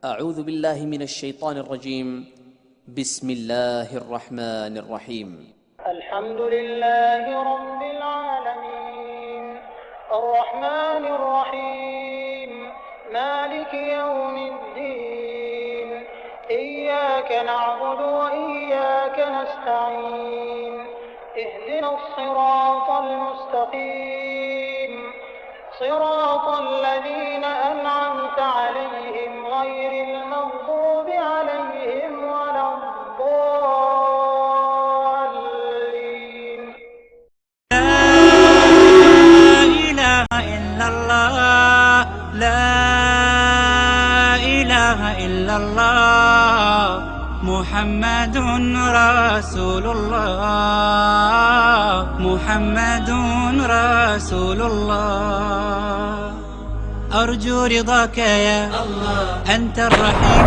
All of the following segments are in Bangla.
أعوذ بالله من الشيطان الرجيم. بسم الله الرحمن الرحيم. الحمد لله رب العالمين الرحمن الرحيم مالك يوم الدين إياك نعبد وإياك نستعين اهدنا الصراط المستقيم صراط الذين أنعمت عليهم غير المغضوب عليهم ولا الضالين. لا إله إلا الله لا إله إلا الله محمد رسول الله محمد رسول الله. أرجو رضاك يا الله أنت الرحيم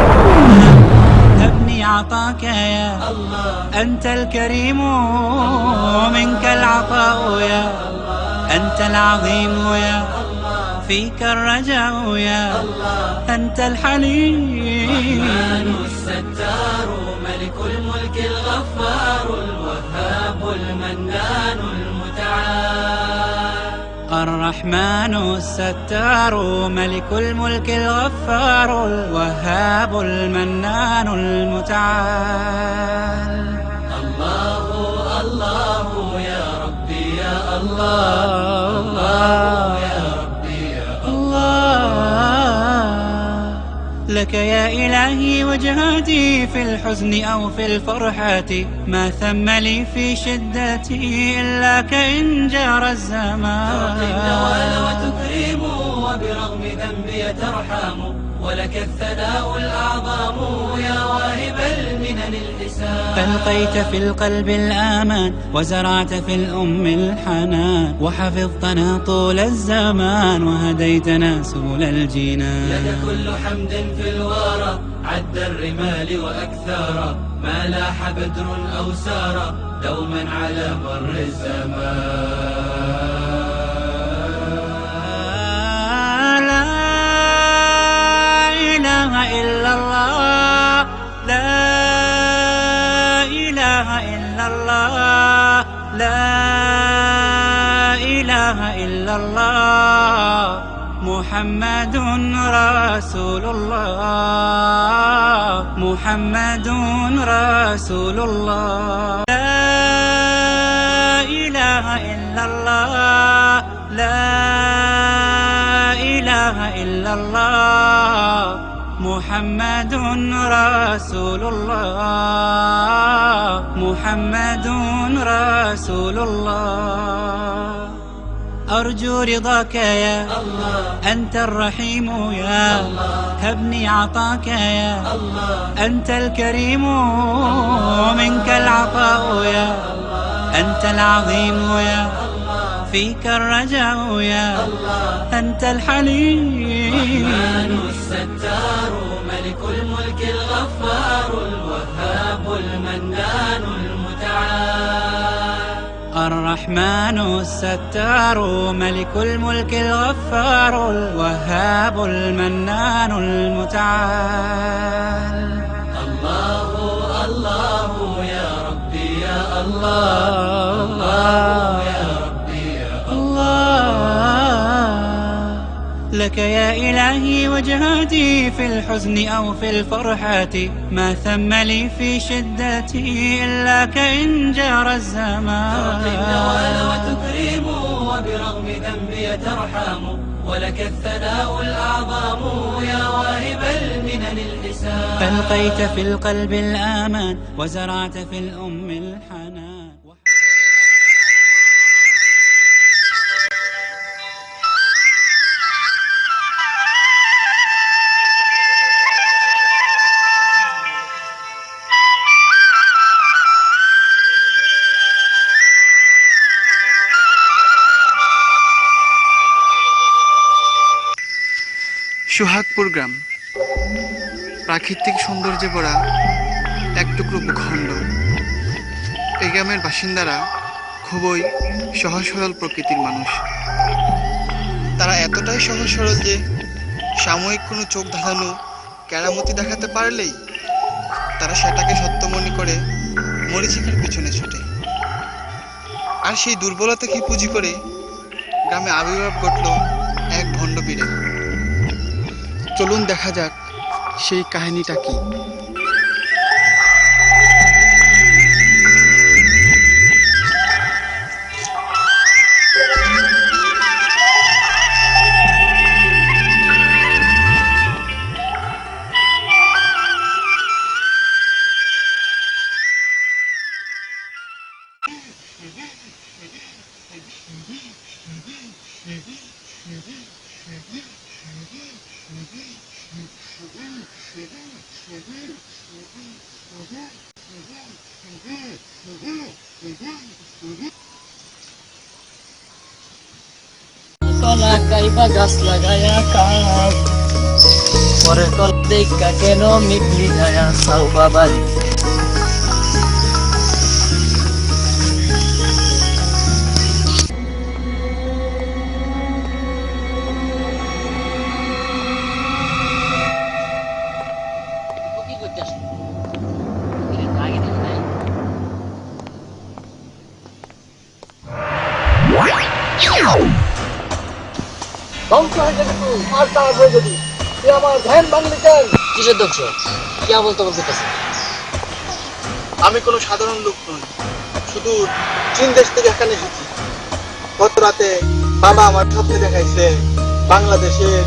أبني عطاك يا الله أنت الكريم منك العطاء يا أنت العظيم يا فيك الرجاء يا أنت الحليم الستار ملك الملك الغفار الوهاب المنان المتعال. الرحمن الستار ملك الملك الغفار الوهاب المنان المتعال. الله الله يا ربي يا الله الله يا ربي يا الله. لك يا إلهي وجهاتي في الحزن أو في الفرحة ما ثم لي في شدتي إلا كإن جار الزمان. تعطي النوال وتكرم وبرغم ذنبي ترحم ولك الثناء الأعظم يا واهب المنن الحسان. ألقيت في القلب الآمان وزرعت في الأم الحنان وحفظتنا طول الزمان وهديتنا سبل الجنان. لك كل حمد في الورى عد الرمال وأكثر ما لاح بدر أو سار دوما على مر الزمان. إلا الله لا إله إلا الله لا إله إلا الله محمد رسول الله محمد رسول الله. لا إله إلا الله لا إله إلا الله محمد رسول الله محمد رسول الله. أرجو رضاك يا الله أنت الرحيم يا الله هبني عطاك يا الله أنت الكريم منك العطاء يا أنت العظيم يا فيك الرجاء يا أنت الحليم الستار ملك الملك الغفار الوهاب المنان المتعال. الرحمن الستار ملك الملك الغفار الوهاب المنان المتعال. الله الله يا ربي يا الله الله يا ربي يا الله. لك يا إلهي وجهاتي في الحزن أو في الفرحة ما ثم لي في شدتي إلا كإن جار الزمان. تعطي النوال وتكرم وبرغم ذنبي ترحم ولك الثناء الأعظم يا واهب المنن الحسان. ألقيت في القلب الآمان وزرعت في الأم الحنان. সোহাগপুর গ্রাম প্রাকৃতিক সৌন্দর্যে ভরা এক টুকরো ভূখণ্ড। এই গ্রামের বাসিন্দারা খুবই সহজ সরল প্রকৃতির মানুষ। তারা এতটাই সহজ সরল যে সাময়িক কোনো চোখ ধাঁধানো কেরামতি দেখাতে পারলেই তারা সেটাকে সত্য মনে করে মরীচিকার পিছনে ছুটে। আর সেই দুর্বলতাকে পুঁজি করে গ্রামে আবির্ভাব ঘটল এক ভণ্ড পীরের। চলুন দেখা যাক সেই কাহিনীটা কি। কলা কাইবা গাছ লাগায়া কাজ পরের কল দেখা কেন মিটলি যায়া সাউ বাবারি কি করতে আসলো আগে দিন নাই ধ্বংস হয়ে যাবে তুই আর তার হয়ে যাবি তুই আমার ধ্যান ভাঙলি কেন কিসের ধ্বংস কি বলতে বলতেছে আমি কোনো সাধারণ লোক নই, শুধু চীন দেশ থেকে এখানে এসেছি। গত রাতে বাবা আমার স্বপ্নে দেখাইছে বাংলাদেশের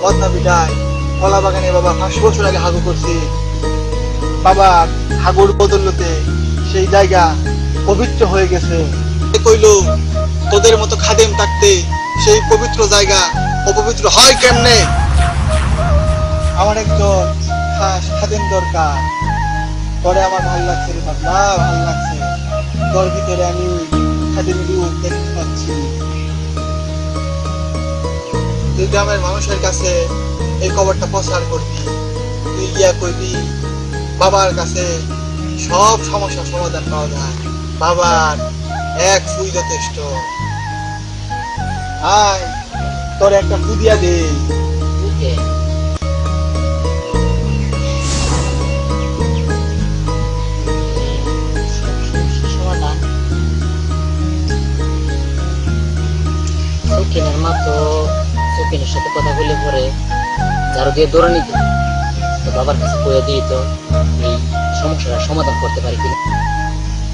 মদনাবিটায় কলা বাগানে বাবা 5 বছর আগে হাগু করছি। বাবা হাগুর বদলতে সেই জায়গা পবিত্র হয়ে গেছে। কইল তোদের মতো খাদেম থাকতে সেই পবিত্র জায়গা অপবিত্র হয় কেমনে? আমার একজন খাস খাদেম দরকার। পরে আমার ভালো লাগছে রে বাবা, ভালো লাগছে। তোর ভিতরে আমি খাদেম রূপ দেখতে পাচ্ছি। তুই গ্রামের মানুষের কাছে এই খবরটা প্রচার করবি। তুই গিয়া কইবি বাবার কাছে সব সমস্যার সমাধান পাওয়া যায়। বাবার এক ফুই যথেষ্ট। আয় তোর একটা ফু দিয়া দে। সকিনের মা তো সকিনের সাথে কথা বলে পরে ঝাড়ু দিয়ে দৌড়ে নিত তো বাবার কাছে কয়ে দিয়ে তো এই সমস্যাটা সমাধান করতে পারি কিনা।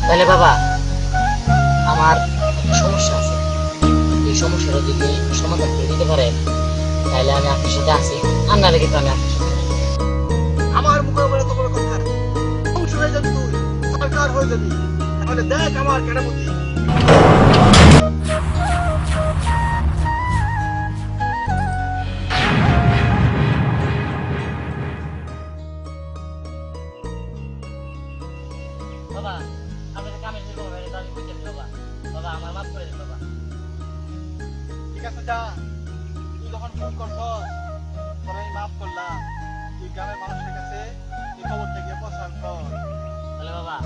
তাহলে বাবা আমার একটা সমস্যা আছে, এই সমস্যাটা যদি সমাধান করে দিতে পারে তাহলে আমি আপনার সাথে আছি, আর না লেগে তো আমি আপনার সাথে। আমার মুখে বলে তো বড় কথা, ধ্বংস হয়ে যাবি তুই, সরকার হয়ে যাবি। তাহলে দেখ আমার কেরামতি। বাবা আপনাদের কামের যে বাবা এটা আমি বুঝতে বাবা, বাবা আমার মাফ করে দেন বাবা। ঠিক আছে যা, তুই যখন ফোন করছস তোর আমি মাফ করলাম। তুই গ্রামের মানুষের কাছে এই খবরটা গিয়ে প্রচার কর। তাহলে বাবা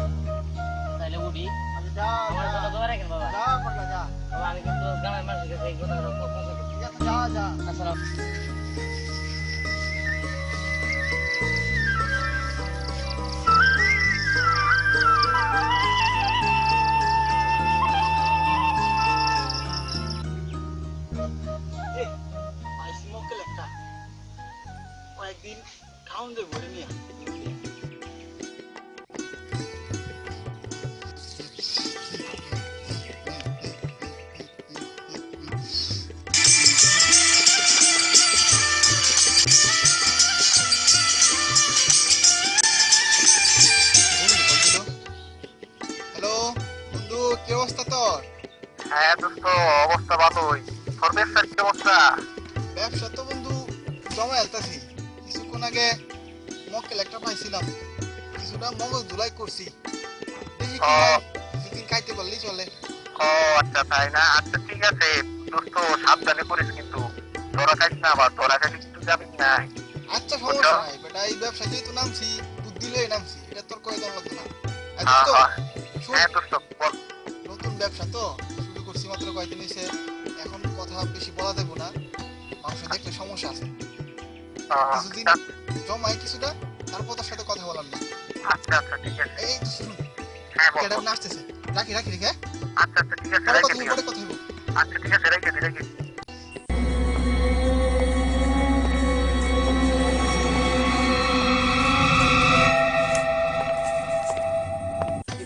তাহলে উঠি, আমি যা আমার কথা ধরে রাখেন বাবা। যা করলা যা। বাবা আমি কিন্তু গ্রামের মানুষের কাছে এই কথাটা পৌঁছে দেব। ঠিক আছে যা যা। আসসালাম। পাইছি মক্কেল একটা, কয়েকদিন খাওন যে ভরে নিয়ে। হ্যালো বন্ধু, কি অবস্থা তোর? হ্যাঁ দোস্ত, অবস্থা ভালোই। তোর ব্যবসার কি অবস্থা? ব্যবসা তো বন্ধু জমা এলতাছি। কিছুক্ষণ আগে মক্কেল একটা পাইছিলাম, কিছুটা মগজ ধুলাই করছি। দেখি কি হয়, কিছুদিন খাইতে পারলেই চলে। ও আচ্ছা, তাই না? আচ্ছা ঠিক আছে দোস্ত, সাবধানে করিস কিন্তু। তোরা খাইস না, আবার তোরা খাইলে কিন্তু যাবি নাই। আচ্ছা সমস্যা নাই বেটা, এই ব্যবসা যেহেতু নামছি বুদ্ধি লয়ে নামছি, এটা তোর কয়ে দাম লাগবে না। আর দোস্ত, শোন, হ্যাঁ দোস্ত বল। নতুন ব্যবসা তো শুরু করছি মাত্র কয়েকদিন হয়েছে, এখন কথা বেশি বলা দেবো না, মানুষ দেখলে সমস্যা আছে। কিছুদিন জমাই কিছুটা, তারপর তোর সাথে কথা বলার না। আচ্ছা আচ্ছা ঠিক আছে। এই তো শুনুন, হ্যাঁ বল। ম্যাডাম আসতেছে, রাখি রাখি রেখে। আচ্ছা আচ্ছা ঠিক আছে, পরে রেখে কথা দিও। পরে কথা বলবো। আচ্ছা ঠিক আছে, রেখে দি রেখে দি।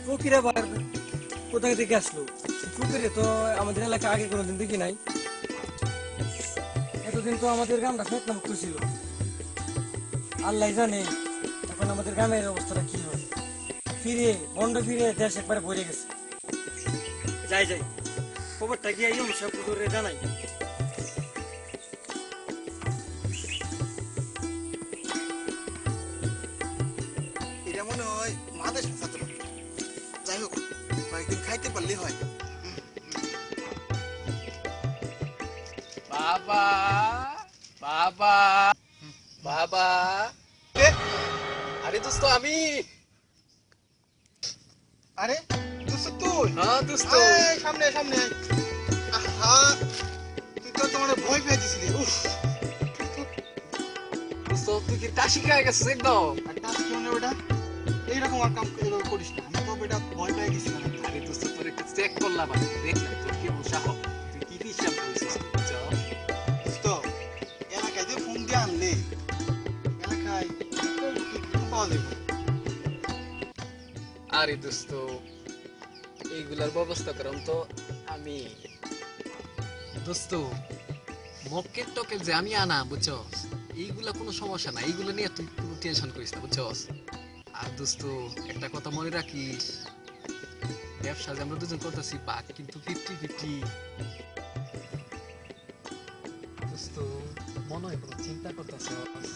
ফকির আবার কোথা থেকে আসলো? ফকিরে তো আমাদের এলাকা আগে কোনোদিন দেখি নাই। এতদিন তো আমাদের গ্রামটা ফেতনা মুক্ত ছিল। আল্লাহ জানে এখন আমাদের গ্রামের অবস্থাটা কি হয়। ফিরে দেশ একবারে ভরে গেছে। যাই খবরটা গিয়ে সব হুজুরে জানাই। এটা মনে হয় মাদেশের ছাত্র। যাই হোক, কয়েকদিন খাইতে পারলে হয়। বাবা বাবা বাবা, কে? আরে দোস্ত আমি। আরে দোস্ত তুই? হ্যাঁ দোস্ত। এই, সামনে সামনে আয়। আহা, তুই তো তোমার ভয় পেয়ে দিছিলি। উফ, দোস্ত তুই কি কাশি খেয়ে গেছিস একদম? আর টাচ কি মনে ওটা? এইরকম আর কাম এভাবে করিস না। আমি তো বেটা ভয় পেয়ে গেছিলাম। আরে দোস্ত তোর একটু চেক করলাম, আমি দেখলাম তোর কি সাহস, তুই কি হিসাব করেছিস? দোস্ত, এলাকায় যে ফোন দিয়ে আনলে, এলাকায় ফোন পাওয়া যাবে। আরে দোস্ত এইগুলার ব্যবস্থা করলাম তো আমি। দোস্ত মক্কেট টকেট যে আমি আনা বুঝছস, এইগুলা কোনো সমস্যা না, এইগুলো নিয়ে তুই কোনো টেনশন করিস না বুঝছস। আর দোস্ত একটা কথা মনে রাখিস, ব্যবসা যে আমরা দুজন করতেছি বাক কিন্তু 50-50। দোস্ত মনে হয় কোনো চিন্তা করতেছস?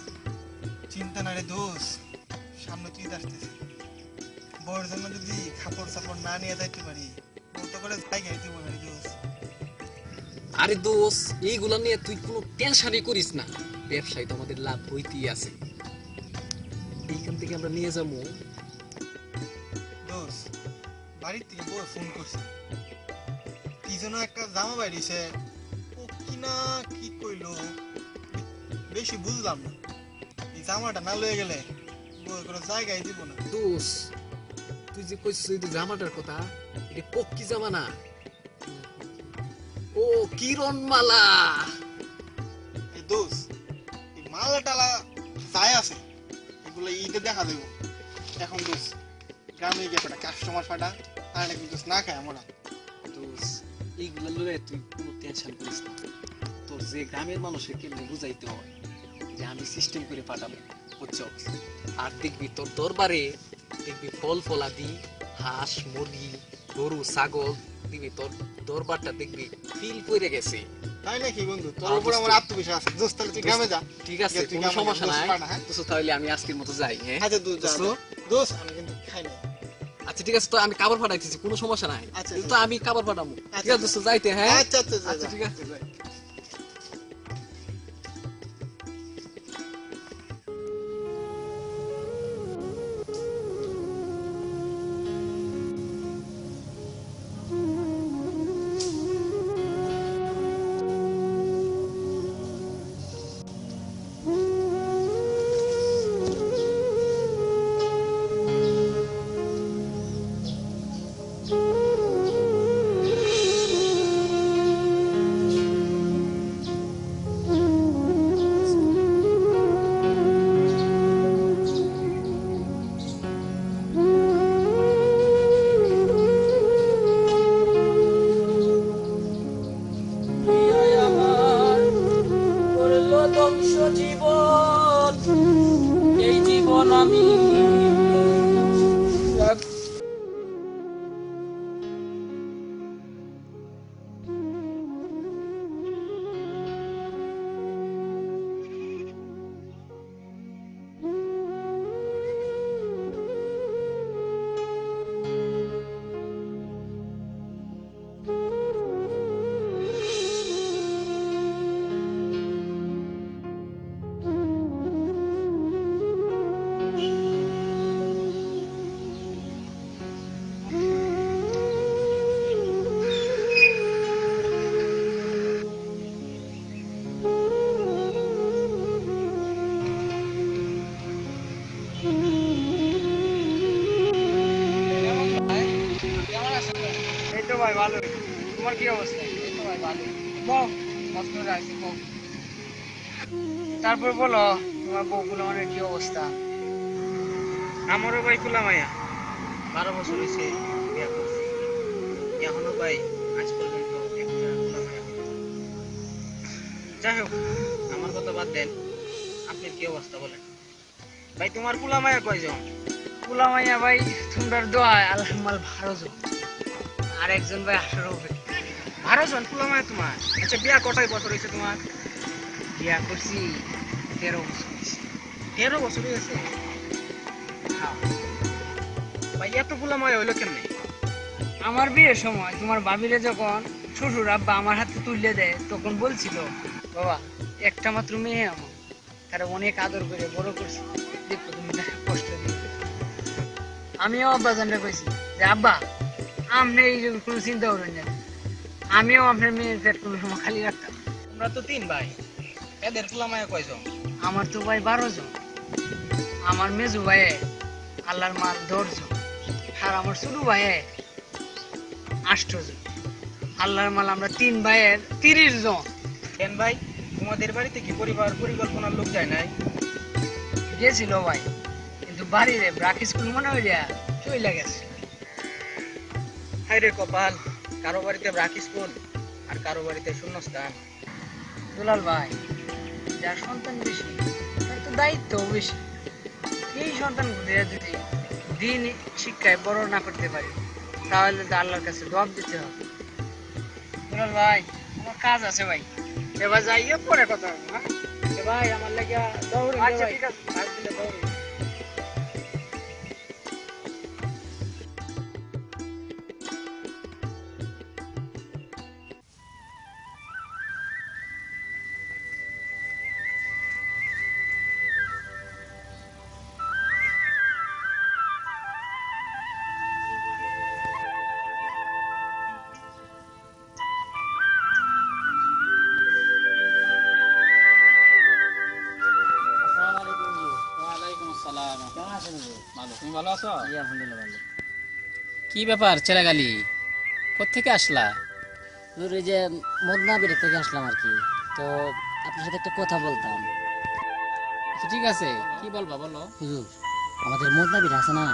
চিন্তা না রে দোষ, সামনে তুই আসতেছে। বউয়ের জন্য যদি কাপড় চাপড় না নিয়ে যাইতে পারি, বউ তো করে জায়গায় দিব না রে দোষ। আরে দোষ এইগুলা নিয়ে তুই কোনো টেনশনই করিস না, ব্যবসায় তো আমাদের লাভ হইতেই আছে। এইখান থেকে আমরা নিয়ে যাবো। দোষ, বাড়ির থেকে বউ ফোন করছে, কি যেন একটা জামা বাইরেছে, ও কিনা কি কইলো বেশি বুঝলাম না। এই জামাটা না লয়ে গেলে বউ কোনো জায়গায় দিব না। দোষ তুই যে কইছিস এই যে জামাটার কথা, এটা পক্কি জামা না, ও কিরণ মালা। এই দোষ, এই মালা টালা যায় আছে, এগুলো ঈদে দেখা দেব। এখন দোষ গ্রামে গিয়ে কটা কাস্টমার ফাটা, আর নাকি দোষ না খায় আমরা। দোষ এইগুলা লয়ে তুই কোনো টেনশন করিস না, তোর যে গ্রামের মানুষের কেমনি বুঝাইতে হয় যে আমি সিস্টেম করে পাঠাবো বুঝছস। আর দেখবি তোর দরবারে দেখবি ফল ফলাদি, হাঁস মুরগি গরু ছাগল দিবি, তোর দরবারটা দেখবি ফিল করে গেছে। তাই নাকি বন্ধু? তোর উপর আমার আত্মবিশ্বাস আছে। দোস্ত তাহলে তুই গ্রামে যা। ঠিক আছে তুই কোনো গ্রামে যা, সমস্যা দোষ নাই। পাঠা, হ্যাঁ? দোস্ত তাহলে আমি আজকের মতো যাই। হ্যাঁ আচ্ছা তুই যা। দোস্ত। দোষ আমি কিন্তু খাই না। আচ্ছা ঠিক আছে, তো আমি কাপড় পাঠাইতেছি, কোনো সমস্যা নাই। আচ্ছা, কিন্তু তো আমি কাপড় পাঠাবো। ঠিক আছে দোস্ত, যাইতে। হ্যাঁ আচ্ছা আচ্ছা যা, আচ্ছা যা। ঠিক আছে যাই। এই জীবন আমি ভালো। তোমার কি অবস্থা? এই তো ভাই ভালো। বউ মত করে আছি বউ। তারপর বলো তোমার বউ কুলামানের কি অবস্থা? আমারও ভাই কুলামাইয়া 12 বছর হয়েছে বিয়ে করছি, এখনো ভাই আজ পর্যন্ত একটা কুলামায়া হয়নি। যাই হোক আমার কথা বাদ দেন, আপনার কি অবস্থা বলেন? ভাই তোমার কুলামাইয়া কয়জন? কুলামাইয়া ভাই তোমরা দোয়ায় আল্লাহ মাল 12 জন, আর একজন ভাই 18 হবে। 12 জন কুলামাইয়া তোমার? আচ্ছা বিয়া কটাই বছর হয়েছে তোমার? বিয়া করছি 13 বছর হয়েছে। 13 বছর হয়েছে? হ্যাঁ। ভাই এত কুলামাইয়া হইলো কেমনে? আমার বিয়ের সময় তোমার ভাবিরে যখন শ্বশুর আব্বা আমার হাতে তুলে দেয় তখন বলছিল বাবা একটা মাত্র মেয়ে আমার, তারা অনেক আদর করে বড় করছে, দেখো তুমি তাকে কষ্ট দিও। আমিও আব্বা জানতে কইছি যে আব্বা আপনি এই কোনো চিন্তা করেন না, আমিও আপনার মেয়ের পেট কোনো সময় খালি রাখতাম। তোমরা তো 3 ভাই, এদের কুলামায়া কয়জন? আমার তো ভাই 12 জন, আমার মেজু ভাই আল্লাহর মাল 10 জন, আর আমার ছোট ভাই 8 জন। আল্লাহর মাল আমরা 3 ভাইয়ের 30 জন। কেন ভাই, তোমাদের বাড়িতে কি পরিকল্পনার লোক যায় নাই? গেছিল ভাই, কিন্তু বাড়ির ব্রাক স্কুল মনে হইয়া চইলা গেছে। হাই রে কপাল, কারো বাড়িতে ব্রাক স্কুল আর কারো বাড়িতে শূন্যস্থান। দুলাল ভাই, যার সন্তান বেশি তার তো দায়িত্ব বেশি। এই সন্তানগুলো যদি দিন শিক্ষায় বড় না করতে পারি তাহলে তো আল্লাহর কাছে জবাব দিতে হবে। দুলাল ভাই আমার কাজ আছে ভাই, এবার যাইয়ে পরে কথা হবে। হ্যাঁ ভাই আমার লাগা দৌড়। আচ্ছা ঠিক আছে। আজ দিলে দৌড়। তুমি ভালো আছো? কি ব্যাপার চেরাগালি, কোত্থেকে আসলা? এই যে মদনা বিড়ি থেকে আসলাম আর কি, তো আপনার সাথে একটা কথা বলতাম। আচ্ছা ঠিক আছে, কি বলবা বলো। হুজুর, আমাদের মদনা বিড়া আছে না,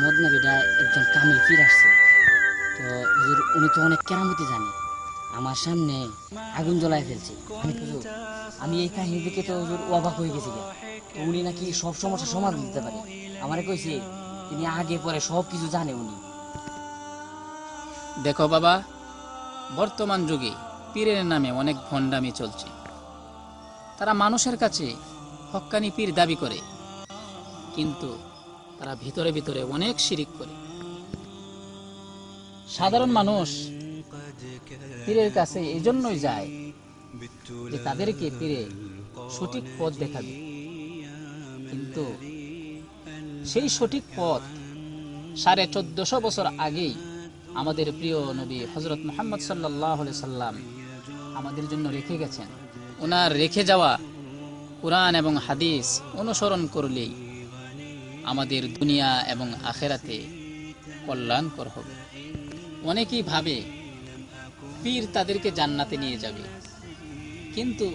মদনা বিড়া একজন কামিল পীর আসছে। তো হুজুর উনি তো অনেক কেরামতি জানে, আমার সামনে আগুন জ্বলায় ফেলছে। হুজুর আমি এই কাহিনী দেখে তো হুজুর অবাক হয়ে গেছি। তো উনি নাকি সব সমস্যার সমাধান দিতে পারে। আমারে কইছে তিনি আগে পরে সব কিছু জানে উনি। দেখো বাবা, বর্তমান যুগে পীরের নামে অনেক ভণ্ডামি চলছে। তারা মানুষের কাছে হক্কানি পীর দাবি করে, কিন্তু তারা ভিতরে ভিতরে অনেক শিরিক করে। সাধারণ মানুষ পীরের কাছে এই জন্যই যায় যে তাদেরকে পীরে সঠিক পথ দেখাবে, কিন্তু সেই সঠিক পথ 1450 বছর আগেই আমাদের প্রিয় নবী হযরত মুহাম্মদ সাল্লাল্লাহু আলাইহি সাল্লাম আমাদের জন্য রেখে গেছেন। ওনার রেখে যাওয়া কুরআন এবং হাদিস অনুসরণ করলেই আমাদের দুনিয়া এবং আখিরাতে কল্যাণকর হবে। অনেকেই ভাবে পীর তাদেরকে জান্নাতে নিয়ে যাবে, কিন্তু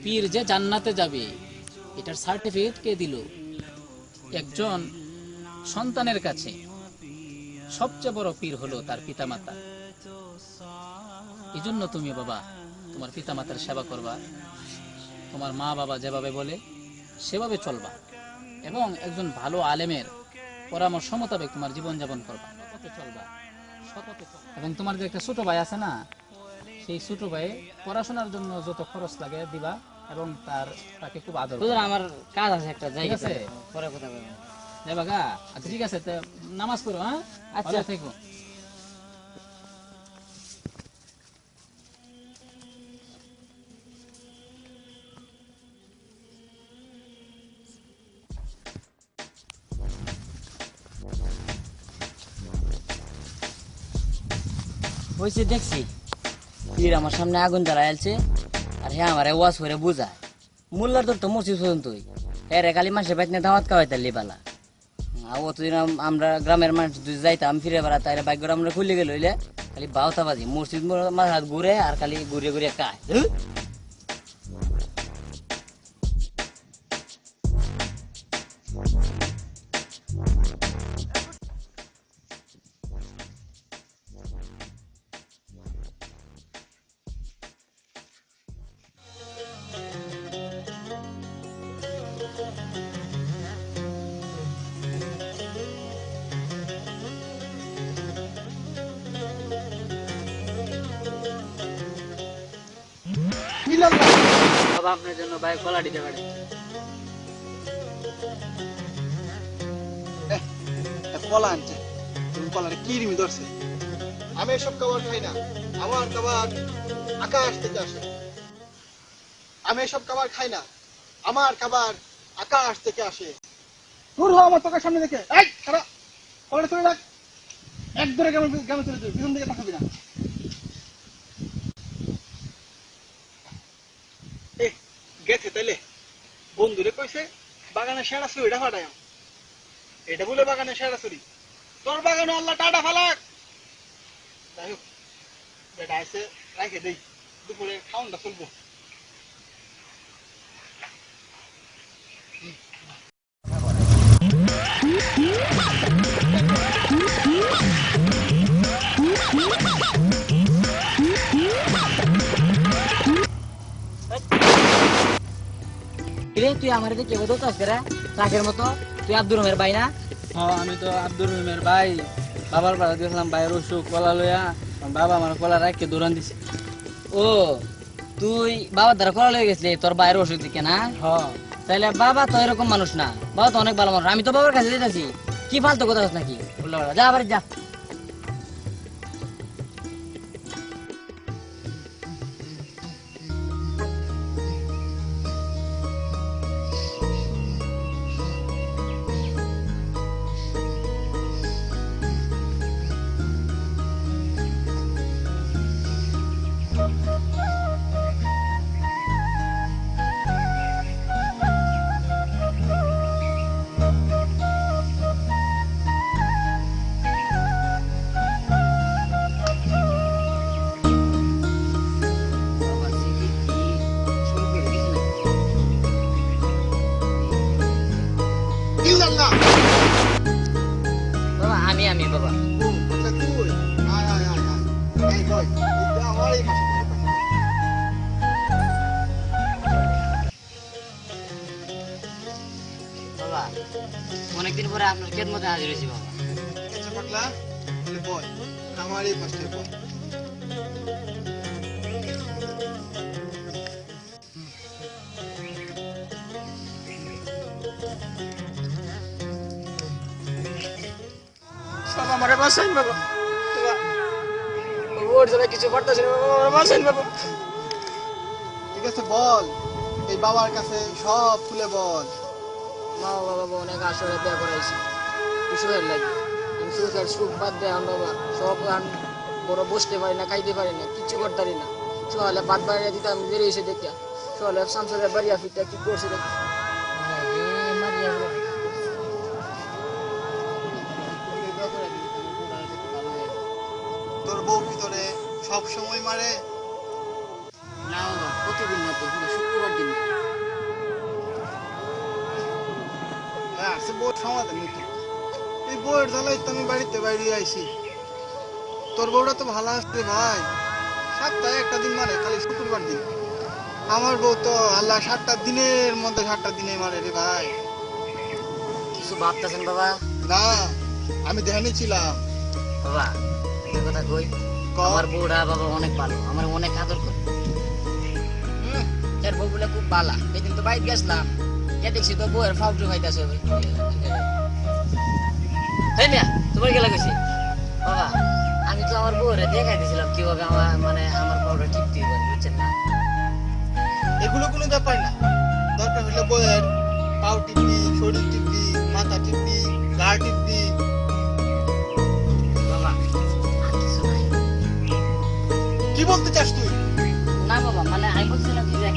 পীর যে জান্নাতে যাবে এটার সার্টিফিকেট কে দিল? একজন সন্তানের কাছে সবচেয়ে বড় পীর হলো তার পিতামাতা। এই জন্য তুমি বাবা তোমার পিতামাতার সেবা করবা, তোমার মা বাবা যেভাবে বলে সেভাবে চলবা, এবং একজন ভালো আলেমের পরামর্শ মোতাবেক তোমার জীবনযাপন করবা, সৎপথে চলবা। এবং তোমার যে একটা ছোট ভাই আছে না, সেই ছোট ভাই পড়াশোনার জন্য যত খরচ লাগে দিবা, এবং তাকে খুব আদর করবা। আমার কাজ আছে একটা, ঠিক আছে, পরে কথা বলবো। যাবা গা? আচ্ছা ঠিক আছে, নামাজ পড়ো। হ্যাঁ আচ্ছা থেকো। হয়েছে দেখছি পীর আমার সামনে আগুন জ্বালাইছে, আর হ্যাঁ আমার ওয়াজ করে বুঝায় মোল্লার তোর তো মসজিদ পর্যন্তই এর খালি মানুষের বাইক নিয়ে দাওয়াত খাওয়াইতে লিবালা। অতদিন আমরা গ্রামের মানুষ যদি যাইতাম ফিরে বেড়া তাইলে বাইক আমরা খুলে গেল হইলে খালি বাউতাবাজি মসজিদ মাঝে হাত ঘুরে আর খালি ঘুরে ঘুরে খায়। বাবা আপনার জন্য ভাই কলা দিতে পারে। কলা আনছে, তুমি কলাটা কি রিমি ধরছে? আমি এসব খাবার খাই না, আমার খাবার আকাশ থেকে আসে। আমি এসব খাবার খাই না, আমার খাবার আকাশ থেকে আসে। দূর হও আমার চোখের সামনে দেখে। এই খারাপ, কলাটা চলে রাখ। এক ধরে গ্রামে চলে যাবে, পিছন দিকে তাকাবি না। গেছে তাইলে বন্ধুরে কইছে বাগানে সেরা চুরিটা ফাটাই, এটা বলে বাগানে সেরা চুরি। তোর বাগানে আল্লাহ টাটা ফালাক। যাই হোক, বেটা এসে রাখে দেই, দুপুরে খাওয়ানটা চলবো। তুই আমার দিকে কেউ দোষ আসছে রে ট্রাকের মতো? তুই আব্দুর রহমের ভাই না? হ্যাঁ আমি তো আব্দুর রহিমের ভাই। বাবার পাড়া দেখলাম ভাইয়ের অসুখ, কলা লইয়া বাবা আমার কলা রাখকে দৌড়ান দিছে। ও তুই বাবার দ্বারা কলা লয়ে গেছিলি তোর ভাইয়ের অসুখ দিকে না? হ্যাঁ তাইলে বাবা তো এরকম মানুষ না, বাবা তো অনেক ভালো মানুষ। আমি তো বাবার কাছে যেতেছি, কি ফালতু কথা হচ্ছে নাকি? যা বাড়ি যা। বাবা আমি বাবা বাবা অনেকদিন পরে আপনার ক্ষেত মধ্যে হাজির হয়েছি বাবা। পাগলা বল, আমার এই পাশে বল। আমারে বাঁচাইন বাবা, ওর জন্য কিছু করতেছি না বাবা, বাঁচাইন বাবা। ঠিক আছে বল, এই বাবার কাছে সব খুলে বল। মা বাবা অনেক আসলে দেয়া করাইছি বিষয়ের লাগে, সুখের সুখ বাদ দেয় বাবা। সব বড় বসতে পারি না, খাইতে পারি না, কিচ্ছু করতে পারি না। সকালে বাদ বাড়িয়ে দিতে আমি বেরিয়েছি দেখিয়া, সকালে শামসুরের বাড়িয়া ফিরতে কি করছি দেখি। তোর বউ ভিতরে সব সময় মারে? না বাবা, প্রতিদিন না তো, শুক্রবার দিন। আছে বউর সমাধান নিতে। এই বউয়ের জ্বালাই তো আমি বাড়িতে বাইরে আইছি। তোর বউটা তো ভালো আসছে ভাই, সপ্তাহে একটা দিন মারে, খালি শুক্রবার দিন। আমার বউ তো আল্লাহ 7টা দিনের মধ্যে 7টা দিনে মারে রে ভাই। কিছু ভাবতেছেন বাবা? না, আমি ধ্যানে ছিলাম। বাবা একটা কথা কই, আমার বউরা বাবা অনেক ভালো, আমার অনেক আদর করে। তার বউগুলো খুব ভালো। সেদিন তো বাইরে গেছিলাম, দেখছি তো বউয়ের ফাউটু খাইতেছে। তাই না তোমার গেলা গেছি বাবা, আমি তো আমার বউরে দেখাই দিয়েছিলাম কিভাবে আমার মানে আমার বউটা টিপতে হবে, বুঝছেন না? এগুলো কোনো ব্যাপার না, দরকার হলে বউয়ের পাও টিপবি, শরীর টিপবি, মাথা টিপবি, গা টিপবি। বাবা আর কিছু নাই। কি বলতে চাস তুই? না বাবা, মানে আমি বলছিলাম কি যে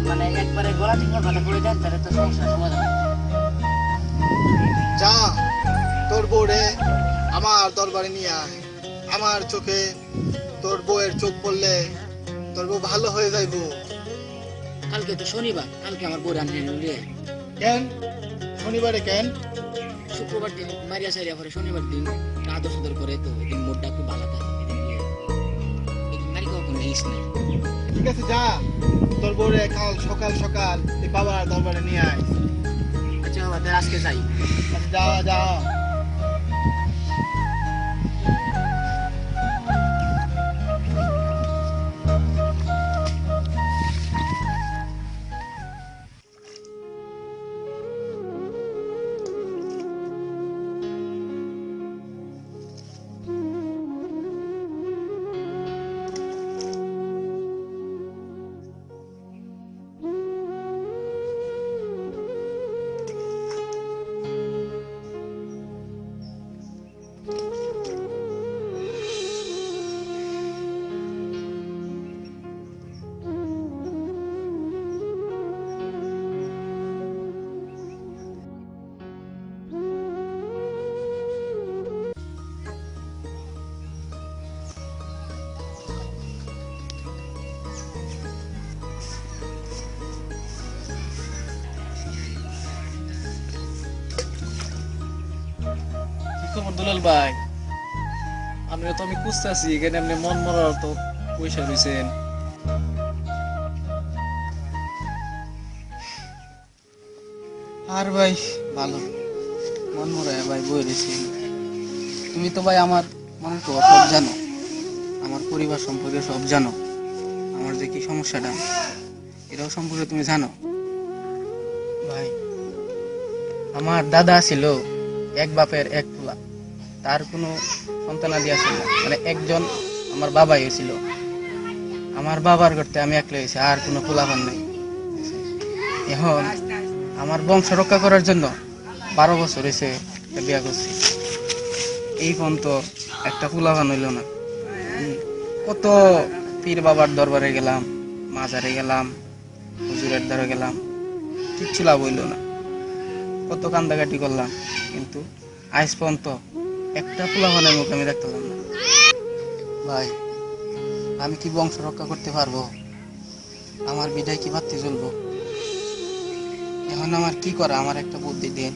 মানে একবারে গলা টিপা ভালো করে দেন, তাহলে তো সমস্যার সমাধান। যা তোর বউরে আমার দরবারে নিয়ে আয়, আমার চোখে তোর বউয়ের চোখ পড়লে তোর বউ ভালো হয়ে যাইবো। কালকে তো শনিবার, কালকে আমার বউ রান্না নিয়ে কেন শনিবারে কেন? শুক্রবার দিন মারিয়া সারিয়া পরে শনিবার দিন আদর সদর করে, তো এদিন মোটটা একটু ভালো থাকে, এদিন মারি কখন নিস না। ঠিক আছে যা, তোর বউরে কাল সকাল সকাল এই বাবার দরবারে নিয়ে আয়। আচ্ছা বাবা, তাহলে আজকে যাই। আচ্ছা, যা যা। খবর দুলাল ভাই? আমি তো আমি খুঁজতেছি এখানে, আপনি মন মরার তো পয়সা রয়েছেন। আর ভাই ভালো মন মরায় ভাই বই রয়েছি। তুমি তো ভাই আমার মনের কথা সব জানো, আমার পরিবার সম্পর্কে সব জানো, আমার যে কি সমস্যাটা এটাও সম্পর্কে তুমি জানো। ভাই আমার দাদা ছিল এক বাপের এক পোলা, তার কোনো সন্তানাদি আসে না, মানে একজন আমার বাবাই হয়েছিল। আমার বাবার করতে আমি একলা হয়েছি, আর কোনো পোলাপান নাই। এখন আমার বংশ রক্ষা করার জন্য 12 বছর হয়েছে বিয়া করছি, এই পর্যন্ত একটা পোলাপান হইল না। কত পীর বাবার দরবারে গেলাম, মাজারে গেলাম, হুজুরের দ্বারা গেলাম, কিচ্ছু লাভ হইল না। কত কান্দাকাটি করলাম, কিন্তু আজ পর্যন্ত একটা পোলাপানের মুখ আমি দেখতে পেলাম না। ভাই আমি কি বংশ রক্ষা করতে পারবো? আমার বিদায় কি ভাবতে চলবো? এখন আমার কি করা, আমার একটা বুদ্ধি দেন।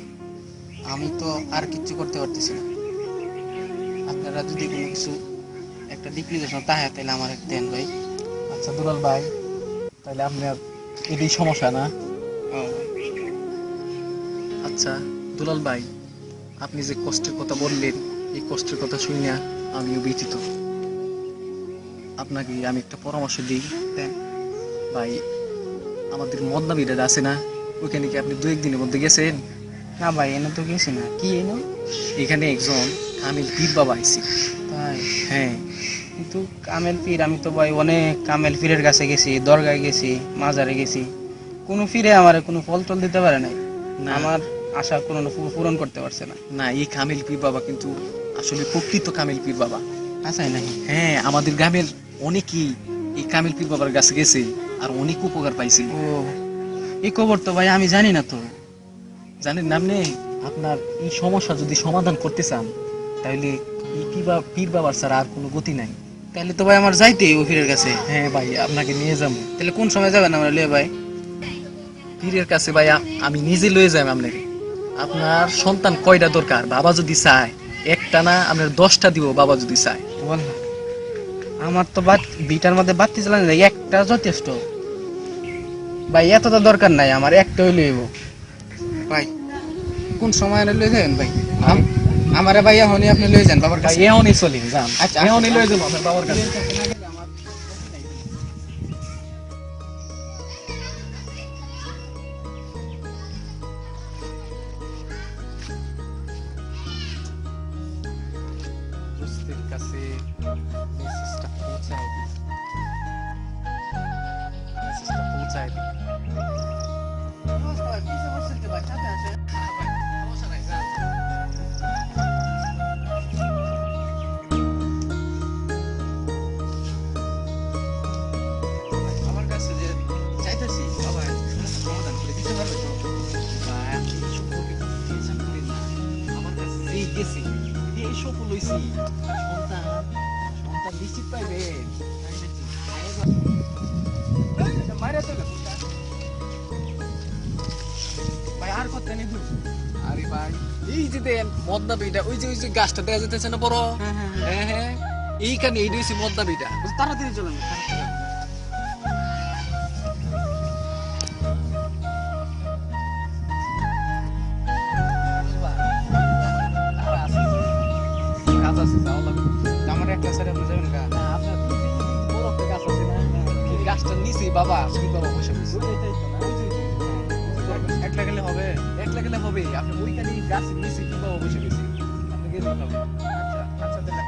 আমি তো আর কিচ্ছু করতে পারতেছি না। আপনারা যদি কোনো কিছু একটা ডিক্লিরেশন তাহলে তাহলে আমার একটা দেন ভাই। আচ্ছা দুলাল ভাই, তাহলে আপনার এটাই সমস্যা না? আচ্ছা দুলাল ভাই, আপনি যে কষ্টের কথা বললেন, এই কষ্টের কথা শুনে আমিও ব্যথিত। আপনাকে আমি একটা পরামর্শ দিই। ভাই আমাদের মদনা বিরাট আছে না, ওইখানে কি আপনি 2-1 দিনের মধ্যে গেছেন? না ভাই এনে তো গেছি না। কি এনে? এখানে একজন কামেল পীর বাবা আইছে। তাই? হ্যাঁ। কিন্তু কামেল পীর, আমি তো ভাই অনেক কামেল পীরের কাছে গেছি, দরগায় গেছি, মাজারে গেছি, কোনো পীরে আমার কোনো ফল টল দিতে পারে নাই। আমার আশা কোনো পূরণ করতে পারছে না। না, এই কামেল পীর বাবা কিন্তু আসলে প্রকৃত কামেল পীর বাবা। আসাই নাকি? হ্যাঁ, আমাদের গ্রামের অনেকেই এই কামেল পীর বাবার কাছে গেছে আর অনেক উপকার পাইছে। ও, এই খবর তো ভাই আমি জানি না। তো জানেন না আপনি? আপনার এই সমস্যা যদি সমাধান করতে চান, তাহলে এই পীর বাবার ছাড়া আর কোনো গতি নাই। তাহলে তো ভাই আমার যাইতে ওই পীরের কাছে। হ্যাঁ ভাই, আপনাকে নিয়ে যাবো। তাহলে কোন সময় যাবেন আমরা লিয়ে ভাই? পীরের কাছে ভাই আমি নিজে লয়ে যাই আপনাকে। আপনার সন্তান কয়টা দরকার? বাবা যদি চায় একটা না, আপনার 10টা দিব বাবা যদি চায়। বল না, আমার তো বিটার মধ্যে বাতি চালানো যায়, একটা যথেষ্ট ভাই, এতটা দরকার নাই আমার, একটা হইলে হইব ভাই। কোন সময় লয়ে যাবেন ভাই? আমারে ভাই এখনই আপনি লয়ে যান বাবার কাছে। এখনই চলি যান। আচ্ছা এখনই লয়ে যাবো আপনার বাবার কাছে। কাছে মেসেজটা পৌঁছায় দিই, মেসেজটা পৌঁছায় দিই। আমার কাছে যে চাইতেছি বাবা সমস্যা সমাধান করে দিতে পারবে তো? আমার কাছে যেই গেছি এই সফল হয়েছি, সন্তান নিশ্চিত পাইবেন মারা তো ভাই আর কত নেই দূর আরে ভাই এই যে দেন মদনা বিটা ওই যে গাছটা দেখা যাচ্ছে না বড় হ্যাঁ হ্যাঁ এইখানে এই দিয়েছি মদনা বিটা তাড়াতাড়ি চলেন গাছ আছে যাও লাগবে আমার একটা সাইড আপনি যাবেন গা আপনার বড় একটা গাছ আছে না এই গাছটার নিচে বাবা কি বাবা বসে বসে একলা গেলে হবে আপনি ওইখানে গাছের নিচে কি বাবা বসে গেছে আপনি গেলে হবে আচ্ছা তাহলে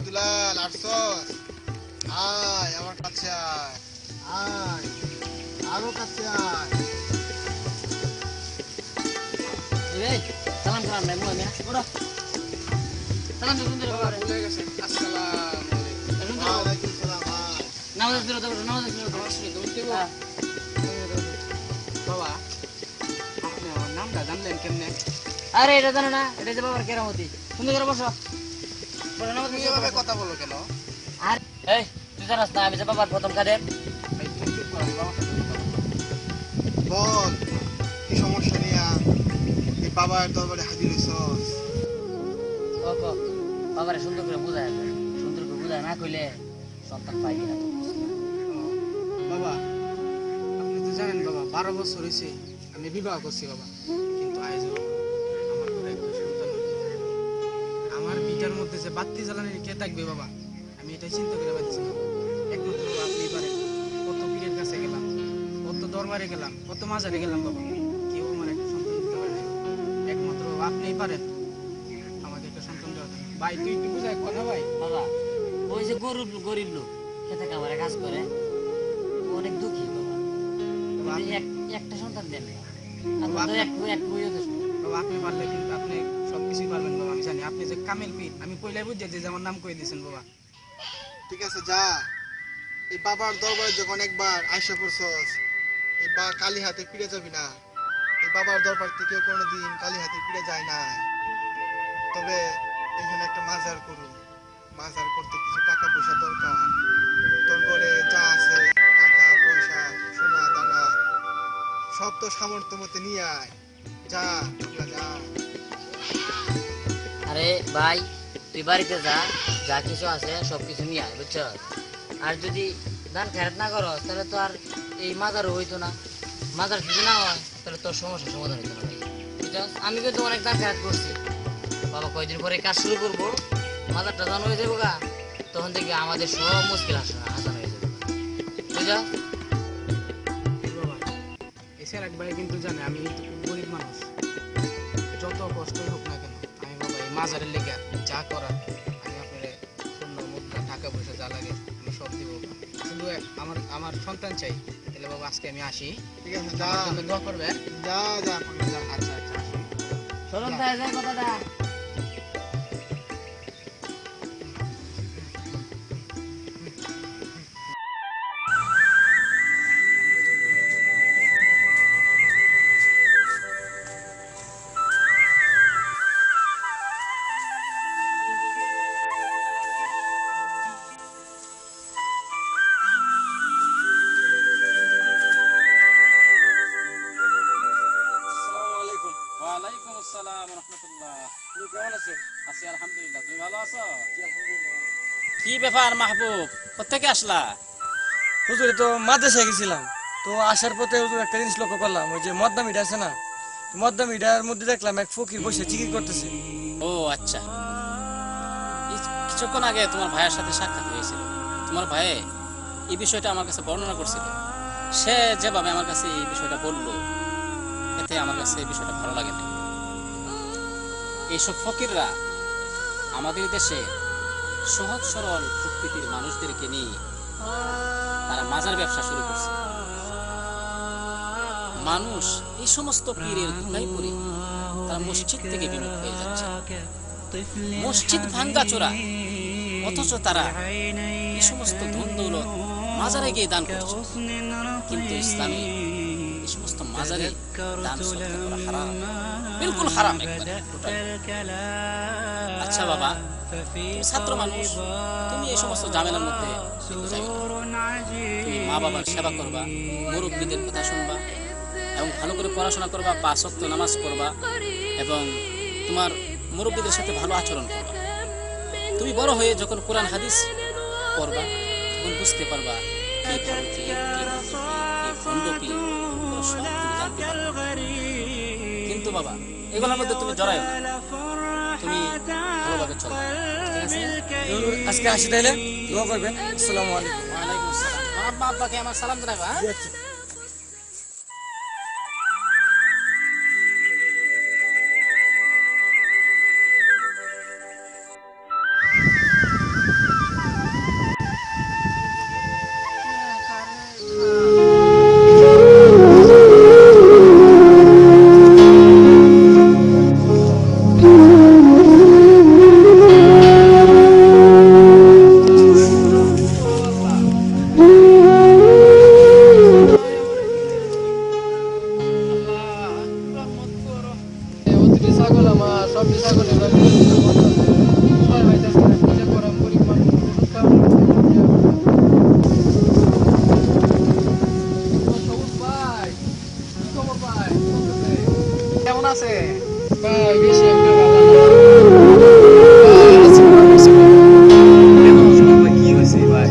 দুলাল আটশোস আয় আমার কাছে আয় আরো কাছে আয় সালাম কালাম নাই মুয়া ওরা সালাম সুন্দর বাবা ভুলে গেছে আসসালামু ওয়ালাইকুম সালাম আয় নামাজ পড়ো বাবা আপনি আমার নামটা জানলেন কেমনে আরে এটা জানো না এটা যে বাবার কেরামতি সুন্দর করে বসো তুমি এভাবে কথা বলো কেন আর এই তুই জানাস না আমি যে বাবার প্রথম কাদের বল কি সমস্যা নিয়ে এই বাবার দরবারে হাজির হইছস বাবারে সুন্দর করে বুঝায় না কইলে সন্তান পাইবি না বাবা আপনি তো জানেন বাবা 12 বছর হয়েছে আমি বিবাহ করছি বাবা কিন্তু আজও আমার ঘরে একটা সন্তান হইতে পারে না। আমার বিটার মধ্যে যে বাতি জ্বালানোর কে থাকবে বাবা আমি এটাই চিন্তা করে পাচ্ছি না একমাত্র আপনি পারেন কত পীরের কাছে গেলাম কত দরবারে গেলাম কত মাজারে গেলাম বাবা কেউ আমার একটা সন্তান দিতে পারে না একমাত্র আপনিই পারেন আমাকে একটা সন্তান দেওয়ার জন্য ভাই তুই একটু বুঝাই কথা ভাই বাবা ওই যে গরিব লোক খেতে খাবারে কাজ করে অনেক দুঃখী বাবা একটা সন্তান দেন বাবা আপনি পারলে কিন্তু আপনি সবকিছুই পারবেন বাবা আমি জানি আপনি যে কামেল পীর আমি পয়লাই বুঝছি যে আমার নাম কই দিয়েছেন বাবা ঠিক আছে যা এই বাবার দরবারে যখন একবার আয়সা করছস এই বা কালী হাতে ফিরে যাবি না এই বাবার দরবার থেকে কোনোদিন কালী হাতে ফিরে যায় না তবে এখানে একটা মাজার করু মাজার করতে কিছু টাকা পয়সা দরকার তোর ঘরে যা আছে টাকা পয়সা সোনা দানা সব তো সামর্থ্য মতে নিয়ে আয় যা যা আরে ভাই তুই বাড়িতে যা কিছু আছে সবকিছু নিয়ে আয় বুঝছ আর যদি ধান খেরাত না করো তাহলে তো আর এই মাজারও হইতো না মাজার যদি না হয় তাহলে তোর সমস্যার সমাধান হইতো না ভাই বুঝছ আমি কিন্তু অনেক ধান খেরাত করছি বাবা কয়দিন পরে কাজ শুরু করবো মাজারটা জানো হয়ে যাবো গা তখন থেকে আমাদের সব মুশকিল আসে না আসান হয়ে যাবে বুঝছ এছাড়া এক ভাই কিন্তু জানে আমি কিন্তু খুব গরিব মানুষ যত কষ্টই হোক না কেন আমি বাবা এই মাজারের লেগে যা করার আমি আপনার শূন্য মুদ্রা টাকা পয়সা যা লাগে আমি সব দিব শুধু আমার সন্তান চাই তাহলে বাবা আজকে আমি আসি ঠিক আছে যা আমার জন্য দোয়া করবেন যা যা আচ্ছা আচ্ছা আসি চলুন তাই যায় কথাটা কি ব্যাপার মাহবুব কোথেকে আসলা? হুজুর তো মাদ্রাসায় গেছিলাম তো আসার পথে হুজুর একটা জিনিস লক্ষ্য করলাম ওই যে মদ্দা মিঠা আছে না মদ্দা মিঠার মধ্যে দেখলাম এক ফকির বসে জিকির করতেছে। ও আচ্ছা, কিছুক্ষণ আগে তোমার ভাইয়ের সাথে সাক্ষাৎ হয়েছিল। তোমার ভাই এই বিষয়টা আমার কাছে বর্ণনা করছিল। সে যেভাবে আমার কাছে এই বিষয়টা বললো এতে আমার কাছে এই বিষয়টা ভালো লাগে না। এইসব ফকিররা আমাদের দেশে সহজ সরল প্রকৃতির মানুষদেরকে নিয়ে তারা মাজার ব্যবসা শুরু করছে। মানুষ এই সমস্ত পীরের ধোঁয়ায় পড়ে তারা মসজিদ থেকে বিমুখ হয়ে যাচ্ছে। মসজিদ ভাঙ্গাচোরা, অথচ তারা এই সমস্ত ধন দৌলত মাজারে গিয়ে দান করছে। কিন্তু ইসলামে এই সমস্ত মাজারে দান সদকা করা হারাম, বিলকুল হারাম একবারে টোটাল। আচ্ছা বাবা, তুমি ছাত্র মানুষ, তুমি এই সমস্ত ঝামেলার মধ্যে তুমি মা বাবার সেবা করবা, মুরব্বীদের কথা শুনবা এবং ভালো করে পড়াশোনা করবা, 5 ওয়াক্ত নামাজ পড়বা এবং তোমার মুরব্বীদের সাথে ভালো আচরণ করবা। তুমি বড় হয়ে যখন কোরআন হাদিস পড়বা তখন বুঝতে পারবা কে ভালো পীর, কে ভণ্ড পীর, সব তুমি জানতে পারবা। কিন্তু বাবা, এগুলোর মধ্যে তুমি জড়ায় না, তুমি ভালোভাবে চলো। আজকে আসি, তাইলে দোয়া করবেন। আসসালামু আলাইকুম। ওয়ালাইকুম আসসালাম। আব্বা আব্বাকে আমার সালাম জানাবা। ছাগল আমার সব ছাগল কেমন আছে ভাই? বেশি একটা ভালো না। কি হয়েছে ভাই?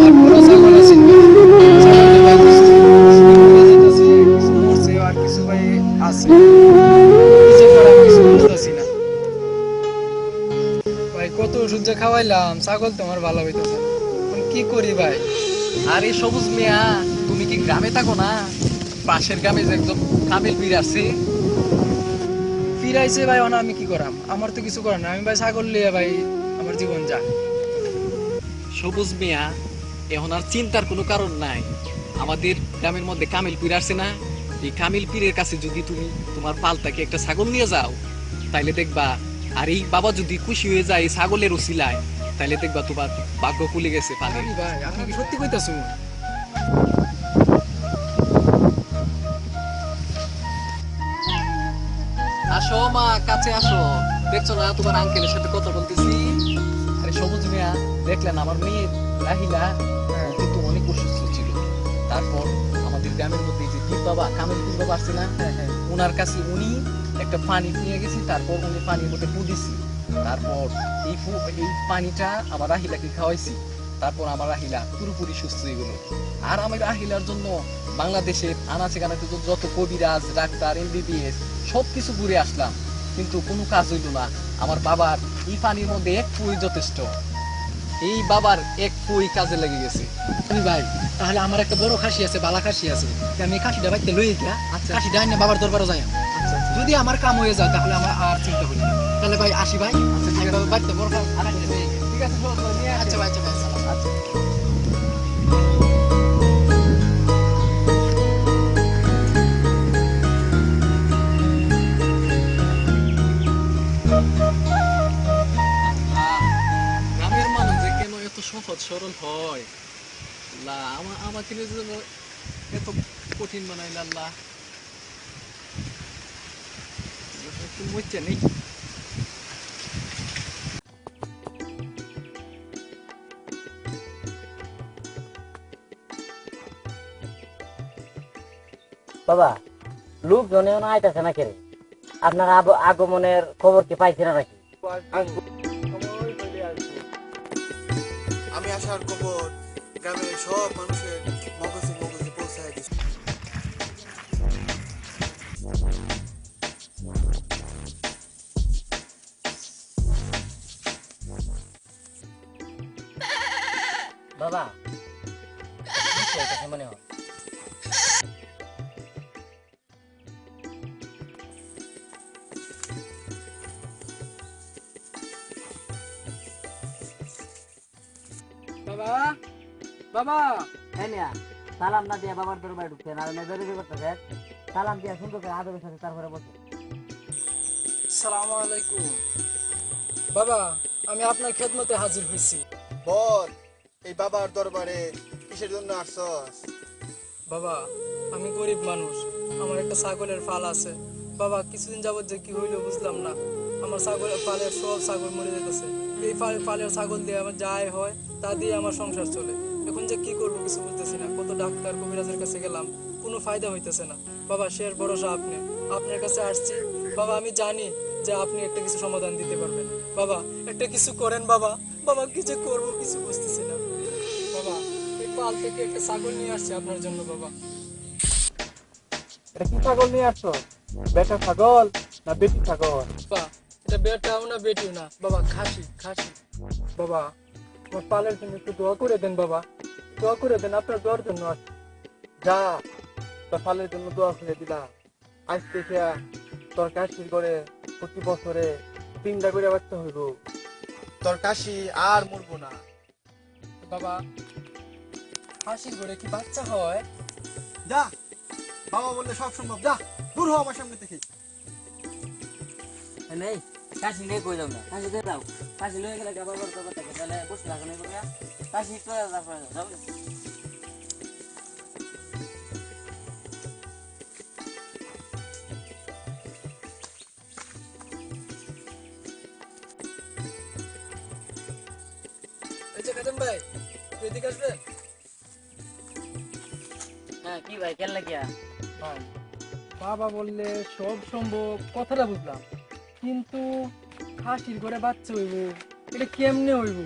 আর বড় ছাগল আছে আর কিছু ভাই আছে ভাই। কত ওষুধ যে খাওয়াইলাম, ছাগল তোমার ভালো হইতেছে, কি করি ভাই? আর এই সবুজ মিয়া, তুমি কি গ্রামে থাকো না? পাশের গ্রামে যে একদম কামিল পীর আছে, ফিরাইছে ভাই, অনা আমি কি করাম? আমার তো কিছু করার না, আমি ভাই ছাগল লিয়ে ভাই আমার জীবন যা। সবুজ মিয়া, এখন আর চিন্তার কোনো কারণ নাই। আমাদের গ্রামের মধ্যে কামিল পীর আছে না, এই কামিল পীরের কাছে যদি তুমি তোমার পালটাকে একটা ছাগল নিয়ে যাও, তাইলে দেখবা, আর এই বাবা যদি খুশি হয়ে যায় এই ছাগলের উসিলায়, তাইলে দেখবা তোমার ভাগ্য খুলে গেছে পালে। ভাই আপনি কি সত্যি কইতাছো? আসো মা, কাছে আসো। দেখছো না তোমার আঙ্কেলের সাথে কথা বলতেছি? আরে সবুজ মিয়া, দেখলেন আমার মেয়ে রাহিলা কিন্তু অনেক অসুস্থ ছিল। তারপর আমাদের গ্রামের মধ্যে যে পীর বাবা, কামিল পীর বাবা আছে না, ওনার কাছে উনি একটা পানি নিয়ে গেছি। তারপর উনি পানির মধ্যে পু দিছি। তারপর এই পানিটা আমার রাহিলাকে খাওয়াইছি। তারপর আমার রাহিলা পুরোপুরি সুস্থ হয়ে গেল। আর আমার রাহিলার জন্য বাংলাদেশের আনাচে কানাচে যত কবিরাজ, ডাক্তার, MBBS সবকিছু ঘুরে আসলাম, কিন্তু কোনো কাজ হইল না। আমার বাবার এই পানির মধ্যে এক পুই যথেষ্ট। এই বাবার এক পুই কাজে লেগে গেছে। ভাই তাহলে আমার একটা বড় খাসি আছে, বালা খাসি আছে, আমি খাসিটা বাইতে লই গিয়া খাসিটা আইনা বাবার দরবারে যাই। যদি আমার কাম হয়ে যায় তাহলে আমার আর চিন্তা করি না। তাহলে ভাই আসি ভাই। বাইতে বড় খাসি, ঠিক আছে? আচ্ছা ভাই, আচ্ছা ভাই, আচ্ছা। গ্রামের মানুষ যে কেন এত সহজ সরল হয়? আমাকে এত কঠিন বানাইল আল্লাহ। একটু মজা নেই। বাবা, লোকজনে আইতাছে না কেন? আপনার আগমনের খবর কি পাইছেন নাকি? আমি আসার খবর গ্রামের সব মানুষের মগজে মগজে পৌঁছায় দিচ্ছি। বাবা মনে হয় বাবা বাবা হ্যাঁ সালাম না দিয়ে বাবার দরবারে ঢুকছেন আর মেজাজি করতেছেন, সালাম দিয়ে সুন্দর করে আদবের সাথে তারপরে বসে। সালাম আলাইকুম বাবা, আমি আপনার খেদমতে হাজির হয়েছি। বল এই বাবার দরবারে কিসের জন্য আসছস? বাবা আমি গরিব মানুষ, আমার একটা ছাগলের ফাল আছে। বাবা কিছুদিন যাবত যে কি হইলো বুঝলাম না, আমার ছাগলের ফালের সব ছাগল মরে যেতেছে। এই ফালের ছাগল দিয়ে আমার যাই হয় তা দিয়ে আমার সংসার চলে। এখন যে কি করবো কিছু বুঝতেছি না, কত ডাক্তার কবিরাজের কাছে গেলাম, কোনো ফায়দা হইতেছে না। বাবা শেষ ভরসা আপনি, আপনার কাছে আসছি। বাবা আমি জানি যে আপনি একটা কিছু সমাধান দিতে পারবেন। বাবা একটা কিছু করেন বাবা, বাবা কি যে করবো কিছু বুঝতেছি না। বাবা এই পাল থেকে একটা ছাগল নিয়ে আসছি আপনার জন্য। বাবা এটা কি ছাগল নিয়ে আসছো? বেটা ছাগল না বেটি ছাগল? বাবা এটা বেটাও না বেটিও না বাবা, খাসি খাসি। বাবা আমার পালের জন্য একটু দোয়া করে দেন বাবা, দোয়া করে দেন, আপনার দোয়ার জন্য আসছি। যা তোর পালের জন্য দোয়া করে দিলাম। আজ থেকে তোর কাশির করে প্রতি বছরে 3টা করে বাচ্চা হইব। তোর কাশি আর মরবো না। বাবা হাসির ঘরে কি বাচ্চা হয়? যা, বাবা বললে সব সম্ভব। যা দূর হ আমার সামনে থেকে। নেই কাশি নেই কই যাও না, কাশি দিয়ে দাও, কাশি লয়ে গেলে বাবার দরবার থেকে তাহলে বসে থাকো না করে কাশি একটু তারপরে যাও। এই যে খাদেম ভাই এদিকে আসবেন। হ্যাঁ কি ভাই কেন লাগিয়া? ভাই বাবা বললে সব সম্ভব, কথাটা বুঝলাম, কিন্তু খাসির ঘরে বাচ্চা হইব এটা কেমনে হইব,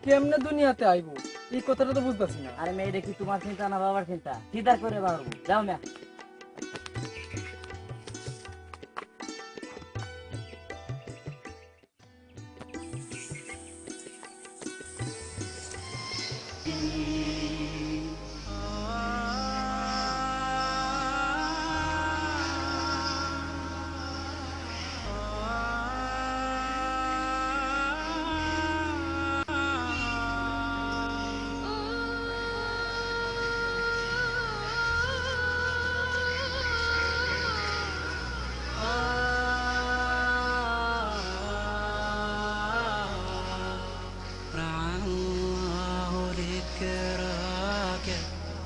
কেমনে দুনিয়াতে আইব, এই কথাটা তো বুঝতেছি না। আরে মেয়ে দেখি তোমার চিন্তা না বাবার চিন্তা, চিন্তা করে পারবো। যাও না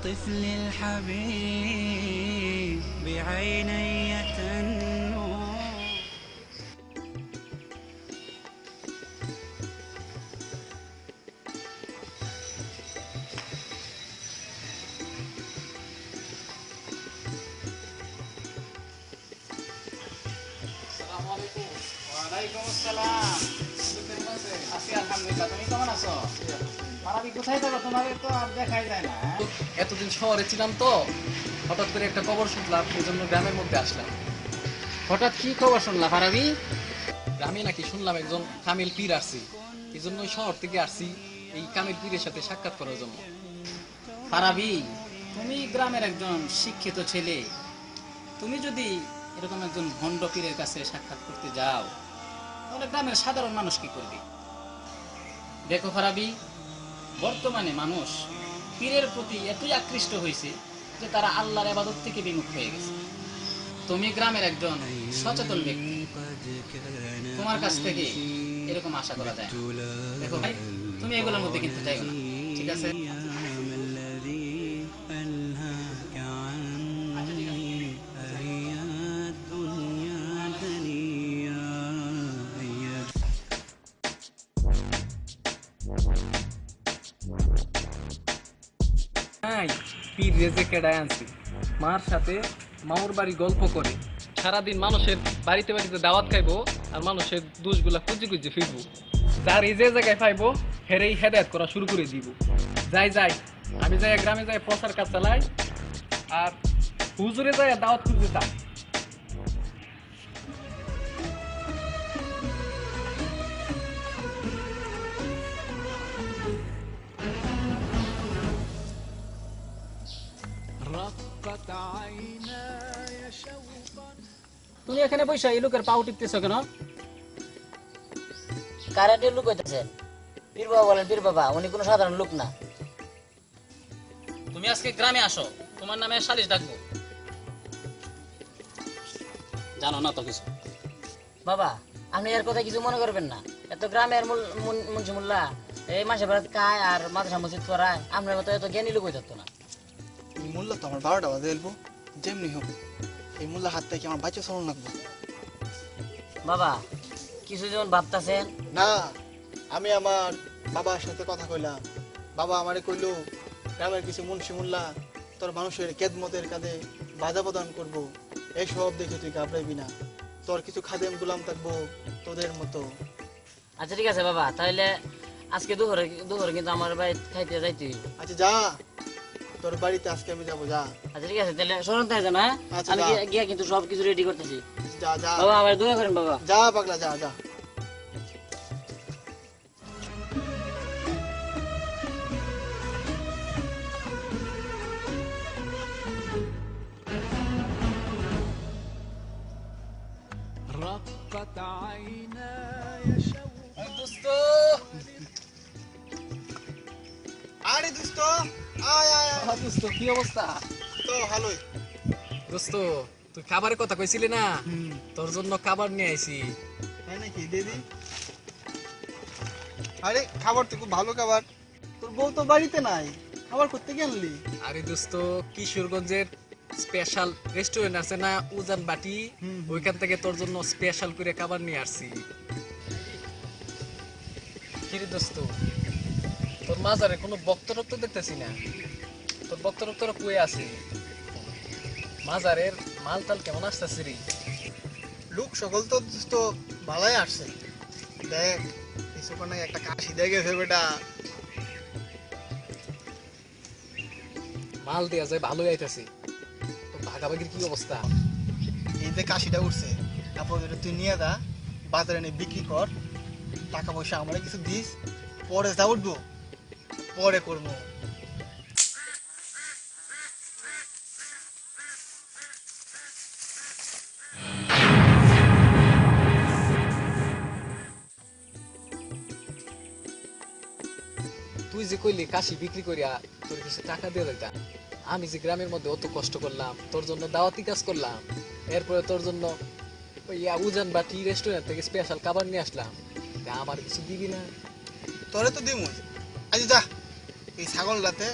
طفل الحبيب بعيني تنمو. ওয়ালাইকুম আসসালাম। আছি আলহামদুলিল্লাহ, তুমি কেমন আছো? পারাবি কোথায় থাকো, তোমাকে তো আর দেখাই যায় না। এতদিন শহরে ছিলাম তো, হঠাৎ করে একটা খবর শুনলাম, এই জন্য গ্রামের মধ্যে আসলাম। হঠাৎ কি খবর শুনলা পারাবি? গ্রামে নাকি শুনলাম একজন কামিল পীর আসছে, এই জন্য শহর থেকে আসছি এই কামিল পীরের সাথে সাক্ষাৎ করার জন্য। পারাবি তুমি গ্রামের একজন শিক্ষিত ছেলে, তুমি যদি এরকম একজন ভণ্ড পীরের কাছে সাক্ষাৎ করতে যাও তাহলে গ্রামের সাধারণ মানুষ কি করবে? দেখো পারাবি, বর্তমানে মানুষ পীরের প্রতি এতই আকৃষ্ট হয়েছে যে তারা আল্লাহর ইবাদত থেকে বিমুখ হয়ে গেছে। তুমি গ্রামের একজন সচেতন ব্যক্তি, তোমার কাছ থেকে এরকম আশা করা যায়। দেখো ভাই, তুমি এগুলোর মধ্যে কিন্তু যাইও না, ঠিক আছে? পীর রেজে কেডায় আনছি, মার সাথে মামুর বাড়ি গল্প করে সারাদিন মানুষের বাড়িতে বাড়িতে দাওয়াত খাইবো আর মানুষের দোষগুলা খুঁজে খুঁজে ফিরবো। যার এই যে জায়গায় পাইবো হেরেই হেদায়ত করা শুরু করে দিব। যাই যাই আমি যাই গ্রামে যাই প্রচার কাজ চালাই আর হুজুরে যাই দাওয়াত খুঁজতে চাই। তুমি এখানে বসে এই লোকের পাও টিপতেছ কেন? কারেন্টের লোক হইতেছেন। পীর বাবা বলেন, পীর বাবা উনি কোনো সাধারণ লোক না, তুমি আজকে গ্রামে আসো, তোমার নামে সালিশ ডাকবো। জানো না তো কিছু। বাবা আপনি এর কথা কিছু মনে করবেন না, এত গ্রামের মুন্সি মোল্লা এই মাসে বেড়াত খায় আর মাদ্রাসা মসজিদ করায়, আপনার মতো এত জ্ঞানী লোক হইতো না। এই মোল্লা তো আমার 12টা বাজে এলবো, যেমনি হোক এই মোল্লা হাত থেকে আমার বাচ্চা চলন লাগবো। বাবা কিছু যেমন ভাবতেছেন না, আমি আমার বাবার সাথে কথা কইলাম, বাবা আমারে কইলো গ্রামের কিছু মুন্সি মোল্লা তোর মানুষের খেদমতের কাজে বাধা প্রদান করবো, এইসব দেখে তুই ঘাবড়াইবি না, তোর কিছু খাদেম গুলাম থাকবো তোদের মতো। আচ্ছা ঠিক আছে বাবা, তাহলে আজকে দুপুরে কিন্তু আমার বাড়ি খাইতে যাইতে হইব। আচ্ছা যা, তোর বাড়িতে আজকে আমি যাবো, যা। আচ্ছা ঠিক আছে, তাহলে স্মরণ থাকে যেন। হ্যাঁ আচ্ছা, আমি যা। গিয়া কিন্তু সব কিছু রেডি করতেছি। যা যা বাবা আমার দোয়া করেন বাবা। যা পাগলা, যা যা। আরে দোস্ত, আয় আয় আয়। দোস্ত কি অবস্থা? তো ভালোই। দোস্ত তুই খাবারের কথা কইছিলি না, তোর জন্য খাবার নিয়ে আইছি। তাই নাকি দিদি? আরে খাবার তো খুব ভালো খাবার, তোর বউ তো বাড়িতে নাই, খাবার করতে গেলি? আরে দোস্ত কিশোরগঞ্জের স্পেশাল রেস্টুরেন্ট আছে না উজান বাটি, ওইখান থেকে তোর জন্য স্পেশাল করে খাবার নিয়ে আসছি। কিরে দোস্ত তোর মাজারে কোনো বক্ত রক্ত দেখতেছি না, তোর বক্ত রক্ত কই আছে? মাজারের মাল টাল কেমন আসতেছে রে? লোক সকল তো দোস্ত ভালোই আসছে, দেখ কিছুক্ষণ আগে একটা কাশি দিয়ে গেছে বেটা। মাল দেয়া যায় ভালোই আইতাছে, তো ভাগাভাগির কি অবস্থা? এই যে কাশিটা উঠছে, তারপর তুই নিয়ে যা বাজারে নিয়ে বিক্রি কর, টাকা পয়সা আমরা কিছু দিস, পরে যা উঠবো পরে করবো। তুই যে কইলি কাশি বিক্রি করিয়া তোর কিছু টাকা দিয়ে দিতাম, আমি যে গ্রামের মধ্যে অত কষ্ট করলাম, তোর জন্য দাওয়াতি কাজ করলাম, এরপরে তোর জন্য ওই উজান বাটি রেস্টুরেন্ট থেকে স্পেশাল খাবার নিয়ে আসলাম, তা আমার কিছু দিবি না? তোরে তো দিমু, আজ যা এই ছাগলটাতে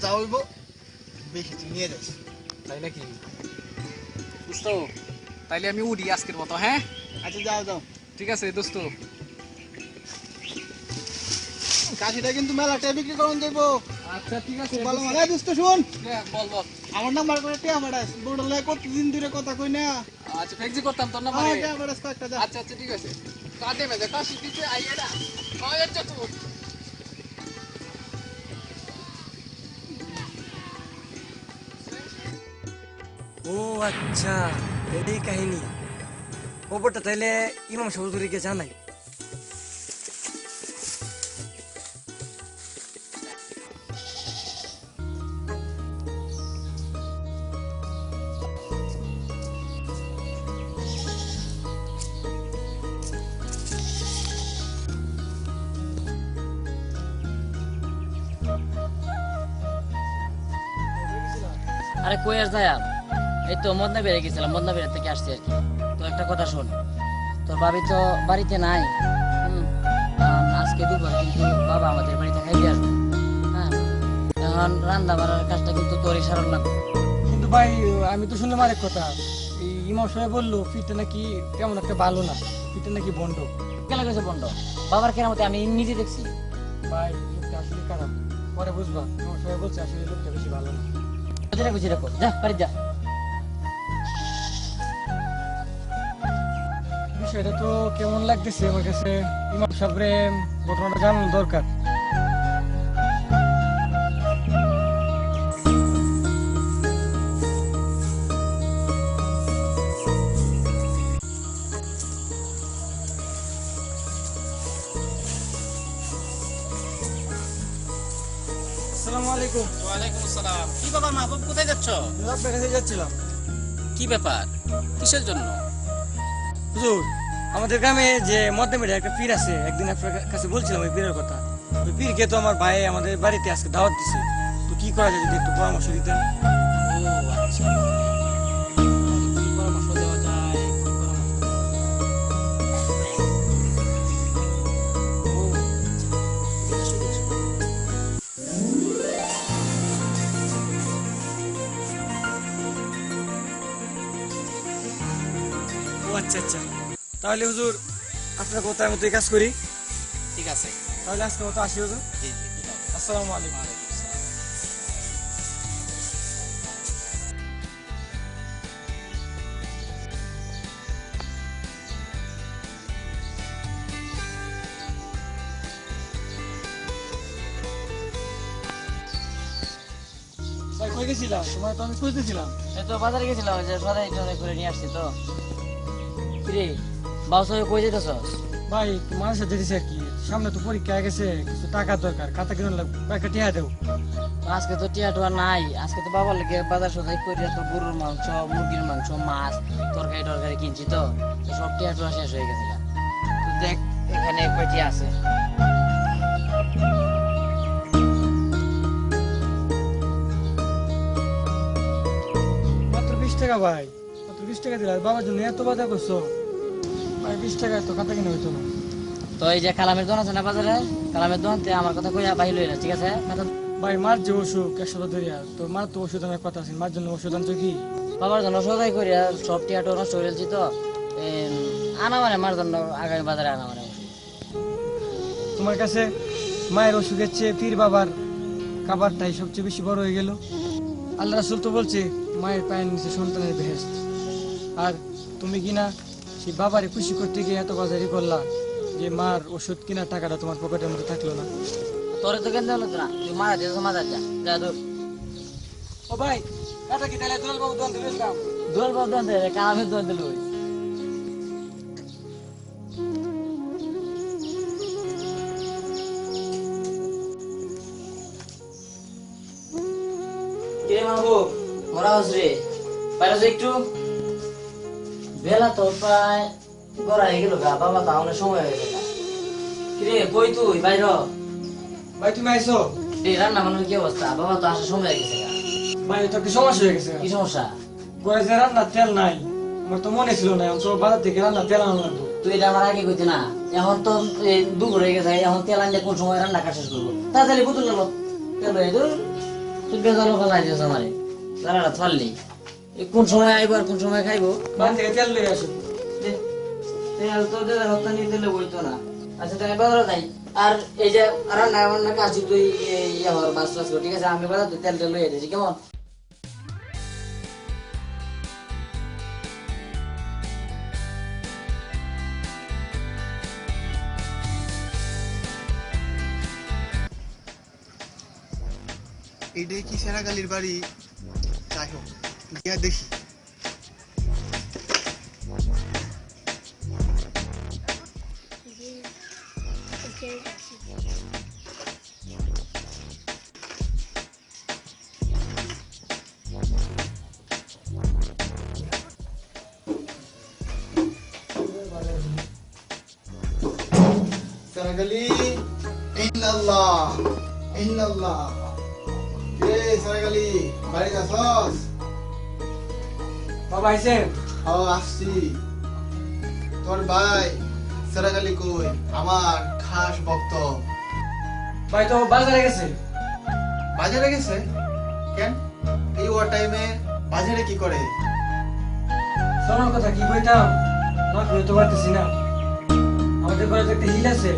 যা হইব বেশি তুই নিয়ে যাস। তাই নাকি? দোস্ত তাইলে আমি উঠি আজকের মতো। হ্যাঁ আচ্ছা যাও যাও। ঠিক আছে দোস্ত। কাশিটা কিন্তু মেলাটা বিক্রি করুন যাইবো। আচ্ছা ঠিক আছে ভালো মানে দোস্ত শুন, বল বল। আমার নাম্বার করে টিয়া মারাস, বড় লাগে কতদিন ধরে কথা কই না। আচ্ছা ফেক্সি করতাম তোর নাম্বারে। টিয়া মারাস কয়েকটা যা। আচ্ছা আচ্ছা ঠিক আছে, কাটে মেজে কাশি দিতে আইয়া না আচ্ছা তুই। ও আচ্ছা, এই কাহিনী। খবরটা তাইলে ইমাম চৌধুরীকে জানাই। আরে কই আর যাই, এই তো মদনা বেড়ে গেছিলাম, মদনা বেড়ে থেকে আসছি আর কি। তো একটা কথা শোন, তোর ভাবি তো বাড়িতে নাই, আজকে দুপুরে কিন্তু বাবা আমাদের বাড়িতে খাইতে আসবে। হ্যাঁ এখন রান্না বাড়ার কাজটা কিন্তু তোরই সারণ লাগবে। কিন্তু ভাই আমি তো শুনলাম আরেক কথা, এই ইমাম সাহেব বললো ফিটটা নাকি তেমন একটা ভালো না, ফিটটা নাকি বন্ধ। কেন গেছে বন্ধ? বাবার কেরামতে আমি নিজে দেখছি। ভাই লোকটা আসলে খারাপ, পরে বুঝবা। ইমাম সাহেব বলছে আসলে লোকটা বেশি ভালো না। বুঝে রাখো, যা বাড়ি যা। বিষয়টা তো কেমন লাগতেছে আমার কাছে, ইমাম সাহেবরে ঘটনাটা জানানো দরকার। আসসালামু আলাইকুম। ওয়ালাইকুম আসসালাম। কি বাবা মাহবুব কোথায় যাচ্ছ? আপনার কাছে যাচ্ছিলাম। কি ব্যাপার, কিসের জন্য? হুজুর আমাদের গ্রামে যে মধ্যমের একটা পীর আছে, একদিন আপনার কাছে বলছিলাম ওই পীরের কথা। ওই পীরকে তো আমার ভাই আমাদের বাড়িতে আজকে দাওয়াত দিছে, তো কি করা যায় যদি একটু পরামর্শ দিতেন। ও আচ্ছা, কি পরামর্শ দেওয়া যায়, কি পরামর্শ দেওয়া যায়? ও আচ্ছা, এদিকে আসো, এদিকে আসো। ও আচ্ছা আচ্ছা, তাহলে হুজুর আপনার কথার মতো কাজ করি। ঠিক আছে, তাহলে আজকের মতো আসি হুজুর। জি জি, ঠিক আছে। আসসালামু আলাইকুম। ভাই কই গেছিলাম? তোমার তো আমি খুঁজতেছিলাম। এই তো বাজারে গেছিলাম, ওই যে সদাই টদাই করে নিয়ে আসছি তো। কিরে বাউস হয়ে কই যেতেছস? ভাই তোমার সাথে দিছি আর কি, সামনে তো পরীক্ষা গেছে, কিছু টাকা দরকার, খাতা কিনে লাগবে, কয়েকটা টিয়া দেও। আজকে তো টিয়া টুয়া নাই, আজকে তো বাবার লেগে বাজার সদাই করে তো গরুর মাংস, মুরগির মাংস, মাছ, তরকারি টরকারি কিনছি তো, তো সব টিয়া টুয়া শেষ হয়ে গেছে। তো দেখ এখানে কয়টি আছে। মাত্র 20 টাকা ভাই, মাত্র 20 টাকা দিলা, বাবার জন্য এত বাধা করছো ভাই, 20 টাকায় তো খাতা কিনে হইতো না। তো এই যে কালামের দোকান আছে না বাজারে, কালামের দোকানতে আমার কথা কইয়া বাইরে লইলা, ঠিক আছে? খাতা ভাই মার যে অসুখ 100 ধরিয়া, তো মার তো ওষুধ আনার কথা আছে, মার জন্য ওষুধ আনছো কি? বাবার জন্য সদাই করিয়া সব টিয়া টুয়া নষ্ট হয়ে গেছি তো, আনা মানে মার জন্য আগামী বাজারে আনা মানে। তোমার কাছে মায়ের অসুখের চেয়ে পীর বাবার খাবারটাই সবচেয়ে বেশি বড় হয়ে গেল। আল্লাহ রাসূল তো বলছে মায়ের পায়ের নিচে সন্তানের বেহেশত, আর তুমি কিনা সেই বাবারে খুশি করতে গিয়ে এত বাজারি করলা যে মার ওষুধ কেনার টাকাটা তোমার পকেটের মধ্যে থাকলো না। তোরে তো কেন হলো না, তুই মারা দিয়ে মাজার যা, যা দূর। ও ভাই এটা কি তাহলে দুলাল বাবু দোকান থেকে এলাম? দোল বাবু দোকান থেকে কালামের দোকান দিল। কিরে মাহবু মরা হসরে বাইরে যে একটু, বেলা তো প্রায় গড়াই গেল গা, বাবা তো অনেক সময় হয়ে গেল। কিরে কই তুই বাইর? ভাই তুমি আইছো? এই রান্না বান্নার কি অবস্থা? বাবা তো আসার সময় হয়ে গেছে গা। ভাই তো একটা সমস্যা হয়ে গেছে। কি সমস্যা? ঘরে যে রান্নার তেল নাই, আমার তো মনে ছিল না, তো বাজার থেকে রান্নার তেল আনা লাগবে। তুই এটা আমার আগে কইতি না? এখন তো দুপুর হয়ে গেছে, এখন তেল আনলে কোন সময় রান্না কাজ শেষ করবো? তাড়াতাড়ি বোতল গেল তেল হয়ে দূর, তুই বেজানো ফেলাই দিয়েছ আমারে, রান্নাটা ছাড়লি। কোন সময় আইবো আর কোন সময় খাইবো? বাজার থেকে তেল লয়ে আসো। তেল তো হত্যা নিয়ে দিলে বইতো না। আচ্ছা তাহলে বাজারে যাই, আর এই যে রান্না বান্না কাজ তুই মাছ টাছ কর, ঠিক আছে? আমি বাজার তেল টেল লয়ে দিয়েছি, কেমন? এইটাই কি সেরাগালির বাড়ি? যাই হোক গিয়া দেখি। সেরাগালি ইল্লাল্লাহ ইল্লাল্লাহ। কে সেরাগালি বাড়িতে আসস? বাবা আইছে? ও আসছি। তোর ভাই সেরাগালি কই? আমার খাস ভক্ত। ভাই তো বাজারে গেছে। বাজারে গেছে? কেন এই ওয়ার টাইমে বাজারে কি করে? তোমার কথা কি কইতাম না, কইতে পারতেছি না। আমাদের ঘরে একটা হিল আছে,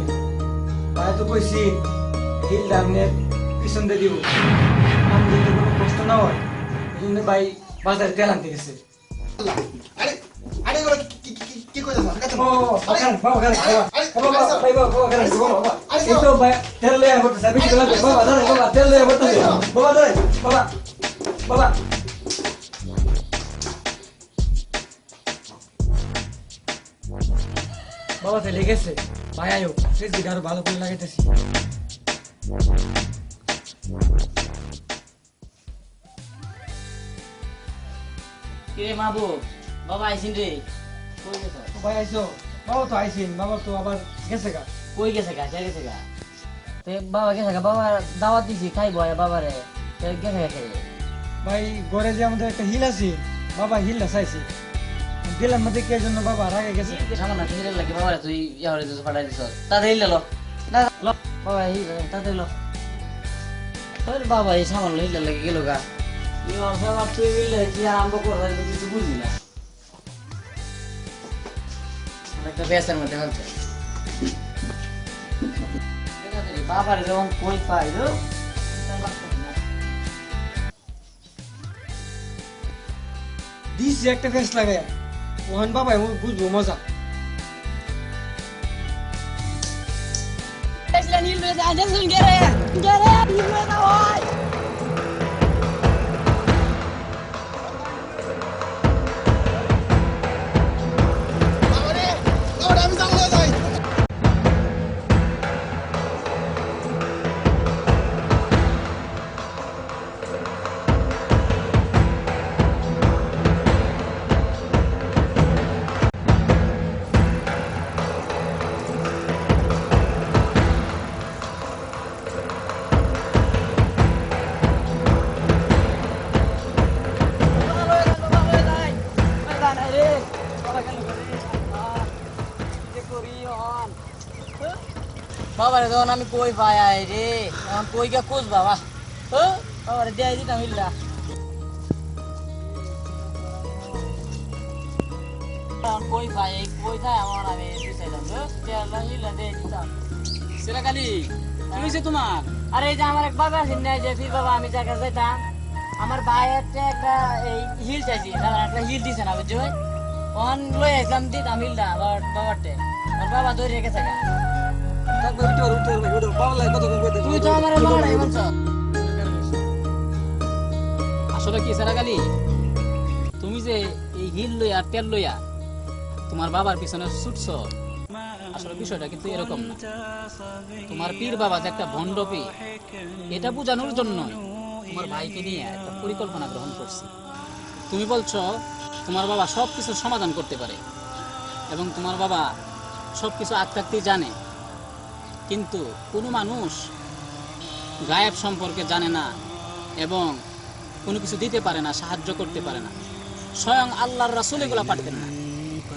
ভাই তো কইছি হিলটা আপনি পিছন দিয়ে দিব, আমি যদি কোনো কষ্ট না হয় এই জন্য ভাই বাজারে তেল আনতে গেছে। আরে আরে ওরা কি কি কি কি কইতাছ? ও বাবা বাবা বাবা ভাই বাবা বাবা বাবা এই তো ভাই তেল লয়ে বলতেছে, আমি কি লাগবে বাবা? দাঁড়া বাবা, তেল লয়ে বলতেছে বাবা, দাঁড়া বাবা বাবা। বাবা তেলে গেছে, ভাই আয়ো প্লিজ দিকে আরো ভালো করে লাগাইতেছি। কিরে মাহবুব, বাবা আইসিন রে? কই গেছ? ভাই আইছো? বাবা তো আইসিন, বাবা তো আবার গেছে গা। কই গেছে গা? কে গেছে গা? তে বাবা গেছে গা? বাবা দাওয়াত দিছি খাইবো বাবারে, ভাই ঘরে যে আমাদের একটা হিল আছে, বাবা হিলটা চাইছে, দিলাম না দেখে এই জন্য বাবা রাগে গেছে। সামান্য হিল লাগে বাবা, তুই ইয়া হয়ে দিস ফাটাই দিস, তাদের হিল লো না লো বাবা, হিল তাদের লো বাবা, এই সামান্য হিল লাগে গেল গা। তুই হিল কি আরম্ভ করবে কিছু বুঝি না, একটা বেসের মধ্যে হচ্ছে বাবার যেমন কই পাইল দিছি একটা ফেস লাগে, ওখান বাবা বুঝবো মজা। বাবারে যখন আমি কই পাই আই রে, এখন কই কে খুঁজ বাবা, বাবারে দিয়ে দিতাম হিলটা। কই পাই, এই কই খাই আমার আমি দিতাম হিলটা দিয়ে দিতাম। সেরা কালি কি হয়েছে তোমার? আরে এই যে আমার এক বাবা আছেন না, যে ফির বাবা আমি যাকে যাইতাম, আমার ভাই একটা এই হিল চাইছি, একটা হিল দিছে না বুঝছো, ওখান লই আসলাম দিতাম হিলটা বাবারটে, আর বাবা ধরে রেখেছে গা। তুই তো আমার মারাই বলছ। আসলে কি সেরা কালি, তুমি যে এই হিল লইয়া তেল লইয়া তোমার বাবার পিছনে ছুটছ, আসলে বিষয়টা কিন্তু এরকম না। তোমার পীর বাবা যে একটা ভণ্ড পীর, এটা বোঝানোর জন্য তোমার ভাইকে নিয়ে একটা পরিকল্পনা গ্রহণ করছি। তুমি বলছো তোমার বাবা সবকিছু সমাধান করতে পারে এবং তোমার বাবা সবকিছু আত্মাত্মি জানে, কিন্তু কোনো মানুষ গায়েব সম্পর্কে জানে না এবং কোনো কিছু দিতে পারে না, সাহায্য করতে পারে না। স্বয়ং আল্লাহর রাসূল এগুলো পারতেন না,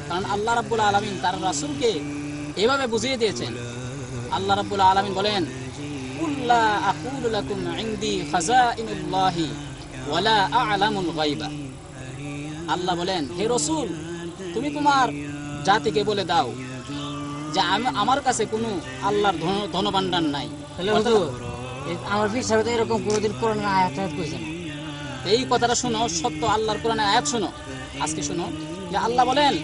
কারণ আল্লাহ রাব্বুল আলামিন তার রাসূলকে এভাবে বুঝিয়ে দিয়েছেন। আল্লাহ রাব্বুল আলামিন বলেন, কুল্লা আকুলু লাকুম ইনদি খাযাইনুল্লাহি ওয়ালা আ'লামুল গায়বা। আল্লাহ বলেন, হে রাসূল, তুমি তোমার জাতিকে বলে দাও যে আমার কাছে কোনো আল্লাহর ধনভাণ্ডার নাই। আমার পীর সাহেব তো এরকম কোনোদিন কোরআনের আয়াত কইছে না। এই কথাটা শোনো, সত্য আল্লাহর কোরআনের আয়াত শোনো। আজকে শোনো যে আল্লাহ বলেন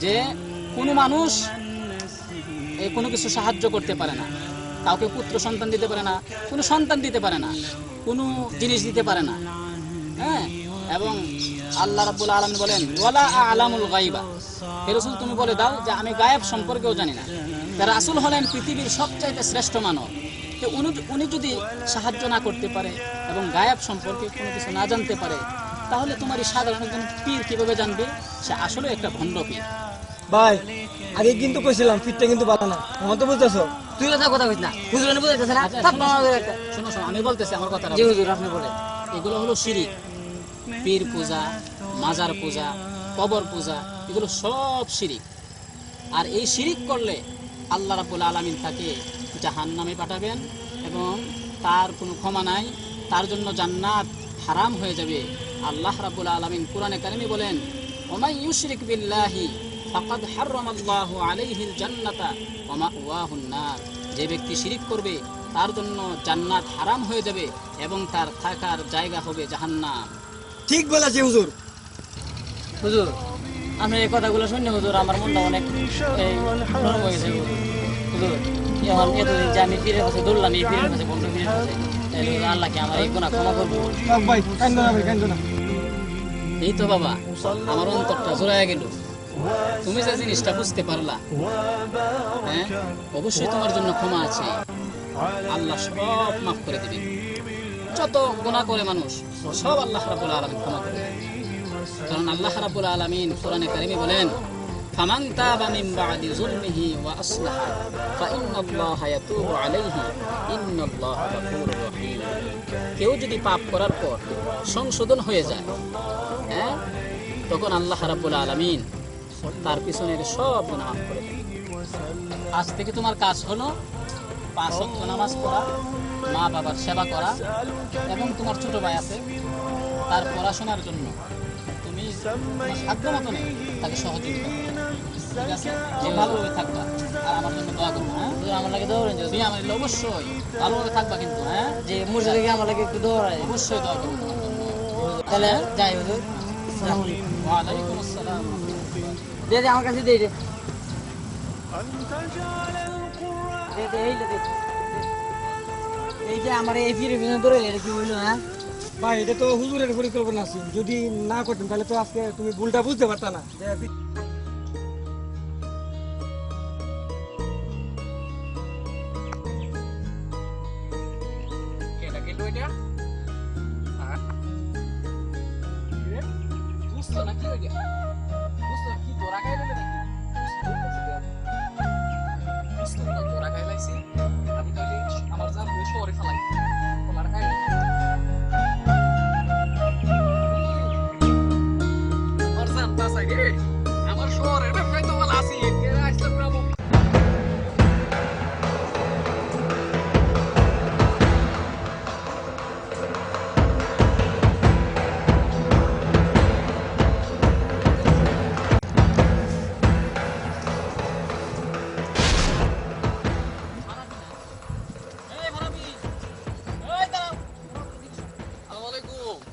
যে কোনো মানুষ কোনো কিছু সাহায্য করতে পারে না, কাউকে পুত্র সন্তান দিতে পারে না, কোনো সন্তান দিতে পারে না, কোনো জিনিস দিতে পারে না। হ্যাঁ, এবং আল্লাহ রাব্বুল আলামিন বলেন, ওয়ালা আ'লামুল গায়বা। হে রাসূল, তুমি বলে দাও যে আমি গায়েব সম্পর্কেও জানি না। তার রাসূল হলেন পৃথিবীর সবচাইতে শ্রেষ্ঠ মানব। উনি যদি সাহায্য না করতে পারে এবং গায়েব সম্পর্কে কোনো কিছু না জানতে পারে, তাহলে তোমার এই সাধারণ একজন পীর কিভাবে জানবে? সে আসলে একটা ভণ্ড পীর। ভাই আগে কিন্তু কইছিলাম ফিটটা কিন্তু ভালো না, আমার তো বুঝতেছো। তুই কথা কইছ না, হুজুর এনে বুঝাইতেছ না। শোনো শোনো, আমি বলতেছি আমার কথাটা। জি হুজুর, আপনি বলেন। এগুলো হলো শিরিক। পীর পূজা, মাজার পূজা, কবর পূজা, এগুলো সব শিরিক। আর এই শিরিক করলে আল্লাহ রাব্বুল আলামিন তাকে জাহান্নামে পাঠাবেন এবং তার কোনো ক্ষমা নাই, তার জন্য জান্নাত হারাম হয়ে যাবে। আল্লাহ রাব্বুল আলামিন কোরআনে কারিমে বলেন, ওমাই ইউশরিক বিল্লাহি ফাকাদ হারামাল্লাহু আলাইহিল জান্নাতা ওয়া মাওয়াহুন নার। যে ব্যক্তি শিরিক করবে তার জন্য জান্নাত হারাম হয়ে যাবে এবং তার থাকার জায়গা হবে জাহান্নাম। ঠিক বলেছে হুজুর। হুজুর, আমি এই কথাগুলো শুনে হুজুর আমার মনটা অনেক নরম হয়ে গেছে। হুজুর, এখন এতদিন যে আমি পীরের কাছে দৌড়লাম, এই পীরের কাছে বন্ধু পীরের কাছে, আল্লাহকে আমার এই গুনাহ ক্ষমা করবো। ভাই কান্দো না, ভাই কান্দো না। এই তো বাবা, আমার অন্তরটা জোড়ায় গেল। তুমি যে জিনিসটা বুঝতে পারলা, হ্যাঁ, অবশ্যই তোমার জন্য ক্ষমা আছে। আল্লাহ সব মাফ করে দিবেন। যত গুনাহ করে মানুষ সব আল্লাহ রাব্বুল আলামিন ক্ষমা করে দেন। কারণ আল্লাহ রাব্বুল আলামিন কোরআনে কারিমে বলেন, ফামান তাবা মিন বাদি যুলমিহি ওয়া আসলাহা ফাইন্নাল্লাহা ইয়াতুবু আলাইহি ইন্নাল্লাহা গফুরুর রহিম। কেউ যদি পাপ করার পর সংশোধন হয়ে যায়, হ্যাঁ, তখন আল্লাহ রাব্বুল আলামিন তার পিছনের সব গুনাহ মাফ করে দেন। আজ থেকে তোমার কাজ হলো 5 ওয়াক্ত নামাজ পড়া, মা বাবার সেবা করা, এবং তোমার ছোট ভাই আছে তার পড়াশোনার জন্য তুমি তোমার সাধ্য মতো নেই তাকে সহযোগিতা করবে। ঠিক আছে? যে ভালোভাবে থাকবা আর আমার জন্য দোয়া করবা। হ্যাঁ, আমার লাগে দোয়া করেন, তুমি আমার অবশ্যই ভালোভাবে থাকবা কিন্তু। হ্যাঁ, যে মুর্শিদে গিয়ে আমার লাগে একটু দোয়া করেন, অবশ্যই দোয়া করবো তোমার জন্য। তাহলে যাই হুজুর। আসসালামু আলাইকুম। ওয়া আলাইকুম আসসালাম। দে দে আমার কাছে দে দে। এই যে আমার এই ফিরে ফিরে ধরে এটা কি হইলো? হ্যাঁ ভাই, এটা তো হুজুরের পরিকল্পনা আছে। যদি না করতেন তাহলে তো আজকে তুমি ভুলটা বুঝতে পারতা না। কেডা গেল এটা? হ্যাঁ বুঝতো না কি ওইটা? বুঝতো কি তোরা খাইলে নাকি? বুঝতো না তোরা খাইলাইছি। আমি তাহলে আমার জান বই শহরে ফেলাই তোমার খাই আমার জান বাসাই রে। আমার শহরের ব্যবসায় তো ভালো আছি। আসলাম গ্রাম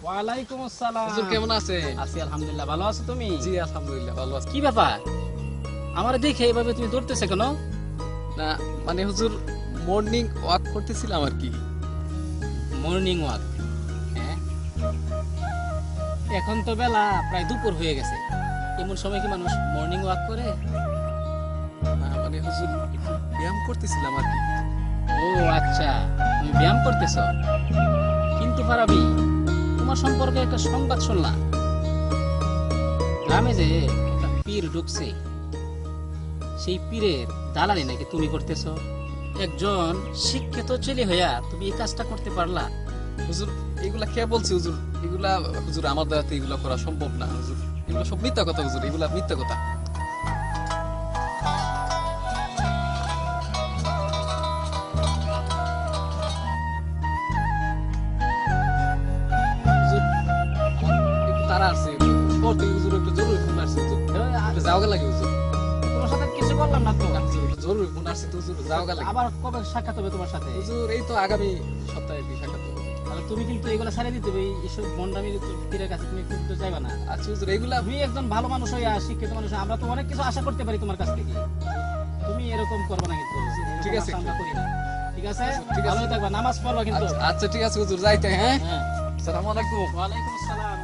ওয়ালাইকুম আসসালাম। হুজুর কেমন আছেন? আছি আলহামদুলিল্লাহ। ভালো আছো তুমি? জি আলহামদুলিল্লাহ ভালো আছি। কি ব্যাপার আমার দেখে এইভাবে তুমি দৌড়তেছে কেন? না মানে হুজুর মর্নিং ওয়াক করতেছিলাম আর কি। Morning walk? হ্যাঁ, এখন তো বেলা প্রায় দুপুর হয়ে গেছে, এমন সময় কি মানুষ মর্নিং ওয়াক করে? না মানে হুজুর একটু ব্যায়াম করতেছিলাম আর কি। ও আচ্ছা, তুমি ব্যায়াম করতেছো। কিন্তু ফারাবি, তোমার সম্পর্কে একটা সংবাদ শুনলাম। গ্রামে যে একটা পীর ঢুকছে, সেই পীরের দালালি নাকি তুমি করতেছো। একজন শিক্ষিত ছেলে হইয়া তুমি এই কাজটা করতে পারলা? হুজুর এগুলা কে বলছে হুজুর? এগুলা হুজুর আমার দ্বারা এগুলা করা সম্ভব না হুজুর। এগুলো সব মিথ্যা কথা হুজুর, এগুলা মিথ্যা কথা। হুজুর, আমার একটু তাড়া আছে। শহর থেকে হুজুর একটু জরুরি ফোন আসছে হুজুর। একটু যাওয়া লাগে হুজুর। তোমার সাথে কিছু বললাম না তো। হুজুর, একটু জরুরি ফোন আসছে তো হুজুর, যাওয়া লাগে। আবার কবে সাক্ষাৎ হবে তোমার সাথে? হুজুর এই তো আগামী সপ্তাহে সাক্ষাৎ হবে। তাহলে তুমি কিন্তু এগুলো ছাড়িয়ে দিতে হবে। এইসব বন্ডামির পীরের কাছে তুমি কিন্তু যাইবা না। আচ্ছা হুজুর, এগুলা তুমি একজন ভালো মানুষ হইয়া, শিক্ষিত মানুষ হইয়া, আমরা তো অনেক কিছু আশা করতে পারি তোমার কাছ থেকে। তুমি এরকম করবে না কিন্তু। ঠিক আছে, আমরা করি না। ঠিক আছে, ঠিক আছে। ভালো থাকবা, নামাজ পড়বা কিন্তু। আচ্ছা ঠিক আছে হুজুর, যাইতে। হ্যাঁ, হ্যাঁ, আসসালামু আলাইকুম। ওয়ালাইকুম আসসালাম।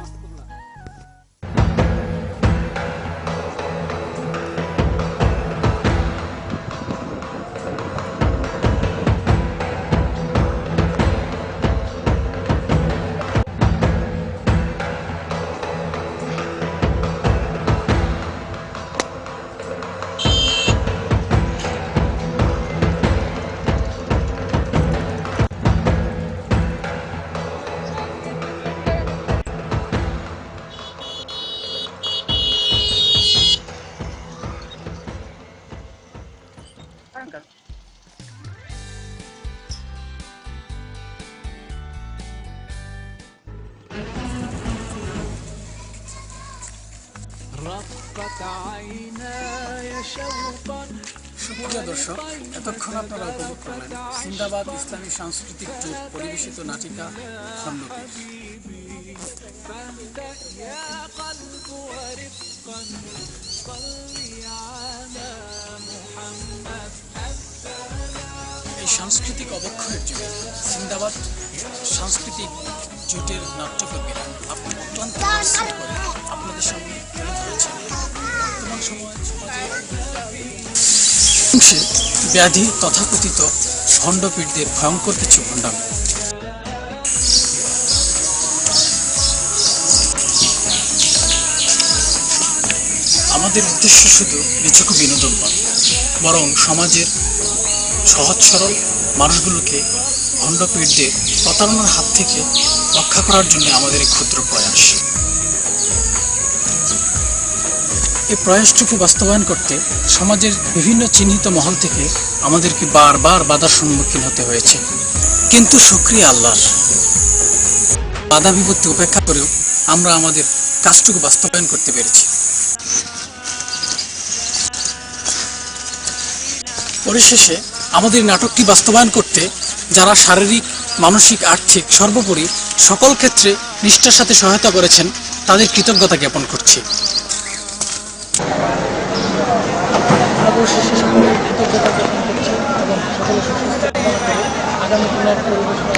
সুপ্রিয় দর্শক, এতক্ষণ আপনারা উপভোগ করলেন জিন্দাবাদ ইসলামী সাংস্কৃতিক ট্যুর পরিবেশিত নাটিকা খণ্ডপীঠ। এই সাংস্কৃতিক অবক্ষয়ের জন্য জিন্দাবাদ সাংস্কৃতিক জোটের নাট্যকর্মীরা আপনার অত্যন্ত পরিশ্রম করে আপনাদের সামনে তুলে ধরেছেন বর্তমান সমাজে ব্যাধি তথাকথিত ভণ্ডপীরদের ভয়ঙ্কর কিছু ভণ্ডামি। আমাদের উদ্দেশ্য শুধু নিছক বিনোদন নয়, বরং সমাজের সহজ সরল মানুষগুলোকে ভণ্ডপীরদের প্রতারণার হাত থেকে রক্ষা করার জন্য আমাদের এই ক্ষুদ্র প্রয়াস। এই প্রয়াসটুকু বাস্তবায়ন করতে সমাজের বিভিন্ন চিহ্নিত মহল থেকে আমাদেরকে বারবার বাধার সম্মুখীন হতে হয়েছে, কিন্তু শুকরিয়া আল্লাহর, বাধা বিপত্তি উপেক্ষা করেও আমরা আমাদের কাজটুকু বাস্তবায়ন করতে পেরেছি। পরিশেষে আমাদের নাটকটি বাস্তবায়ন করতে যারা শারীরিক, মানসিক, আর্থিক, সর্বোপরি সকল ক্ষেত্রে নিষ্ঠার সাথে সহায়তা করেছেন তাদের কৃতজ্ঞতা জ্ঞাপন করছি। অবশেষে সকলের কৃতজ্ঞতা জ্ঞাপন করছি এবং সকলের সুস্বাস্থ্য কামনা করে আগামী দিনের পরিবেশনা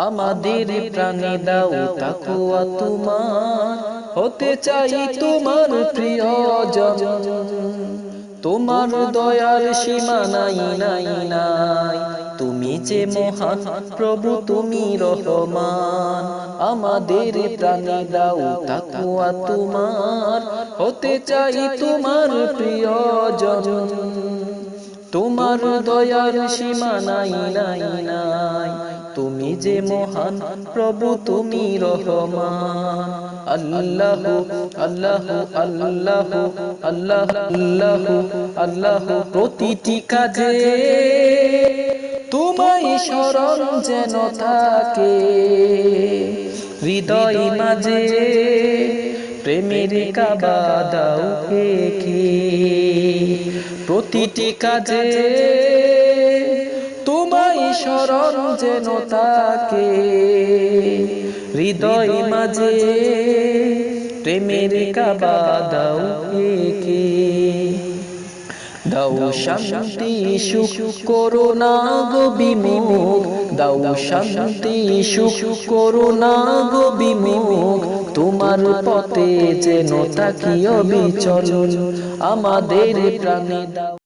আমাদের প্রাণে দাও তাকওয়া তোমার, হতে চাই তোমার প্রিয়জন। তোমার দয়ার সীমা নাই নাই নাই, তুমি যে মহান প্রভু, তুমি রহমান। আমাদের প্রাণে দাও তাকওয়া তোমার, হতে চাই তোমার প্রিয়জন। তোমার দয়ার সীমা নাই নাই নাই, তুমি যে মহান প্রভু, তুমি রহমান। আল্লাহ আল্লাহ আল্লাহ আল্লাহ আল্লাহ আল্লাহ, প্রতিটি কাজে তোমায় স্মরণ যেন থাকে, হৃদয় মাঝে প্রেমের কাবা দাও কে। প্রতিটি কাজে তোমায় স্মরণ যেন থাকে, হৃদয় মাঝে প্রেমের কাবা দাও কে। দাও শান্তি সুখ করুণা গো বিমুখ, দাও শান্তি সুখ করুণা গো বিমুখ, তোমার পথে যেন থাকি অবিচল। আমাদের প্রাণে দাও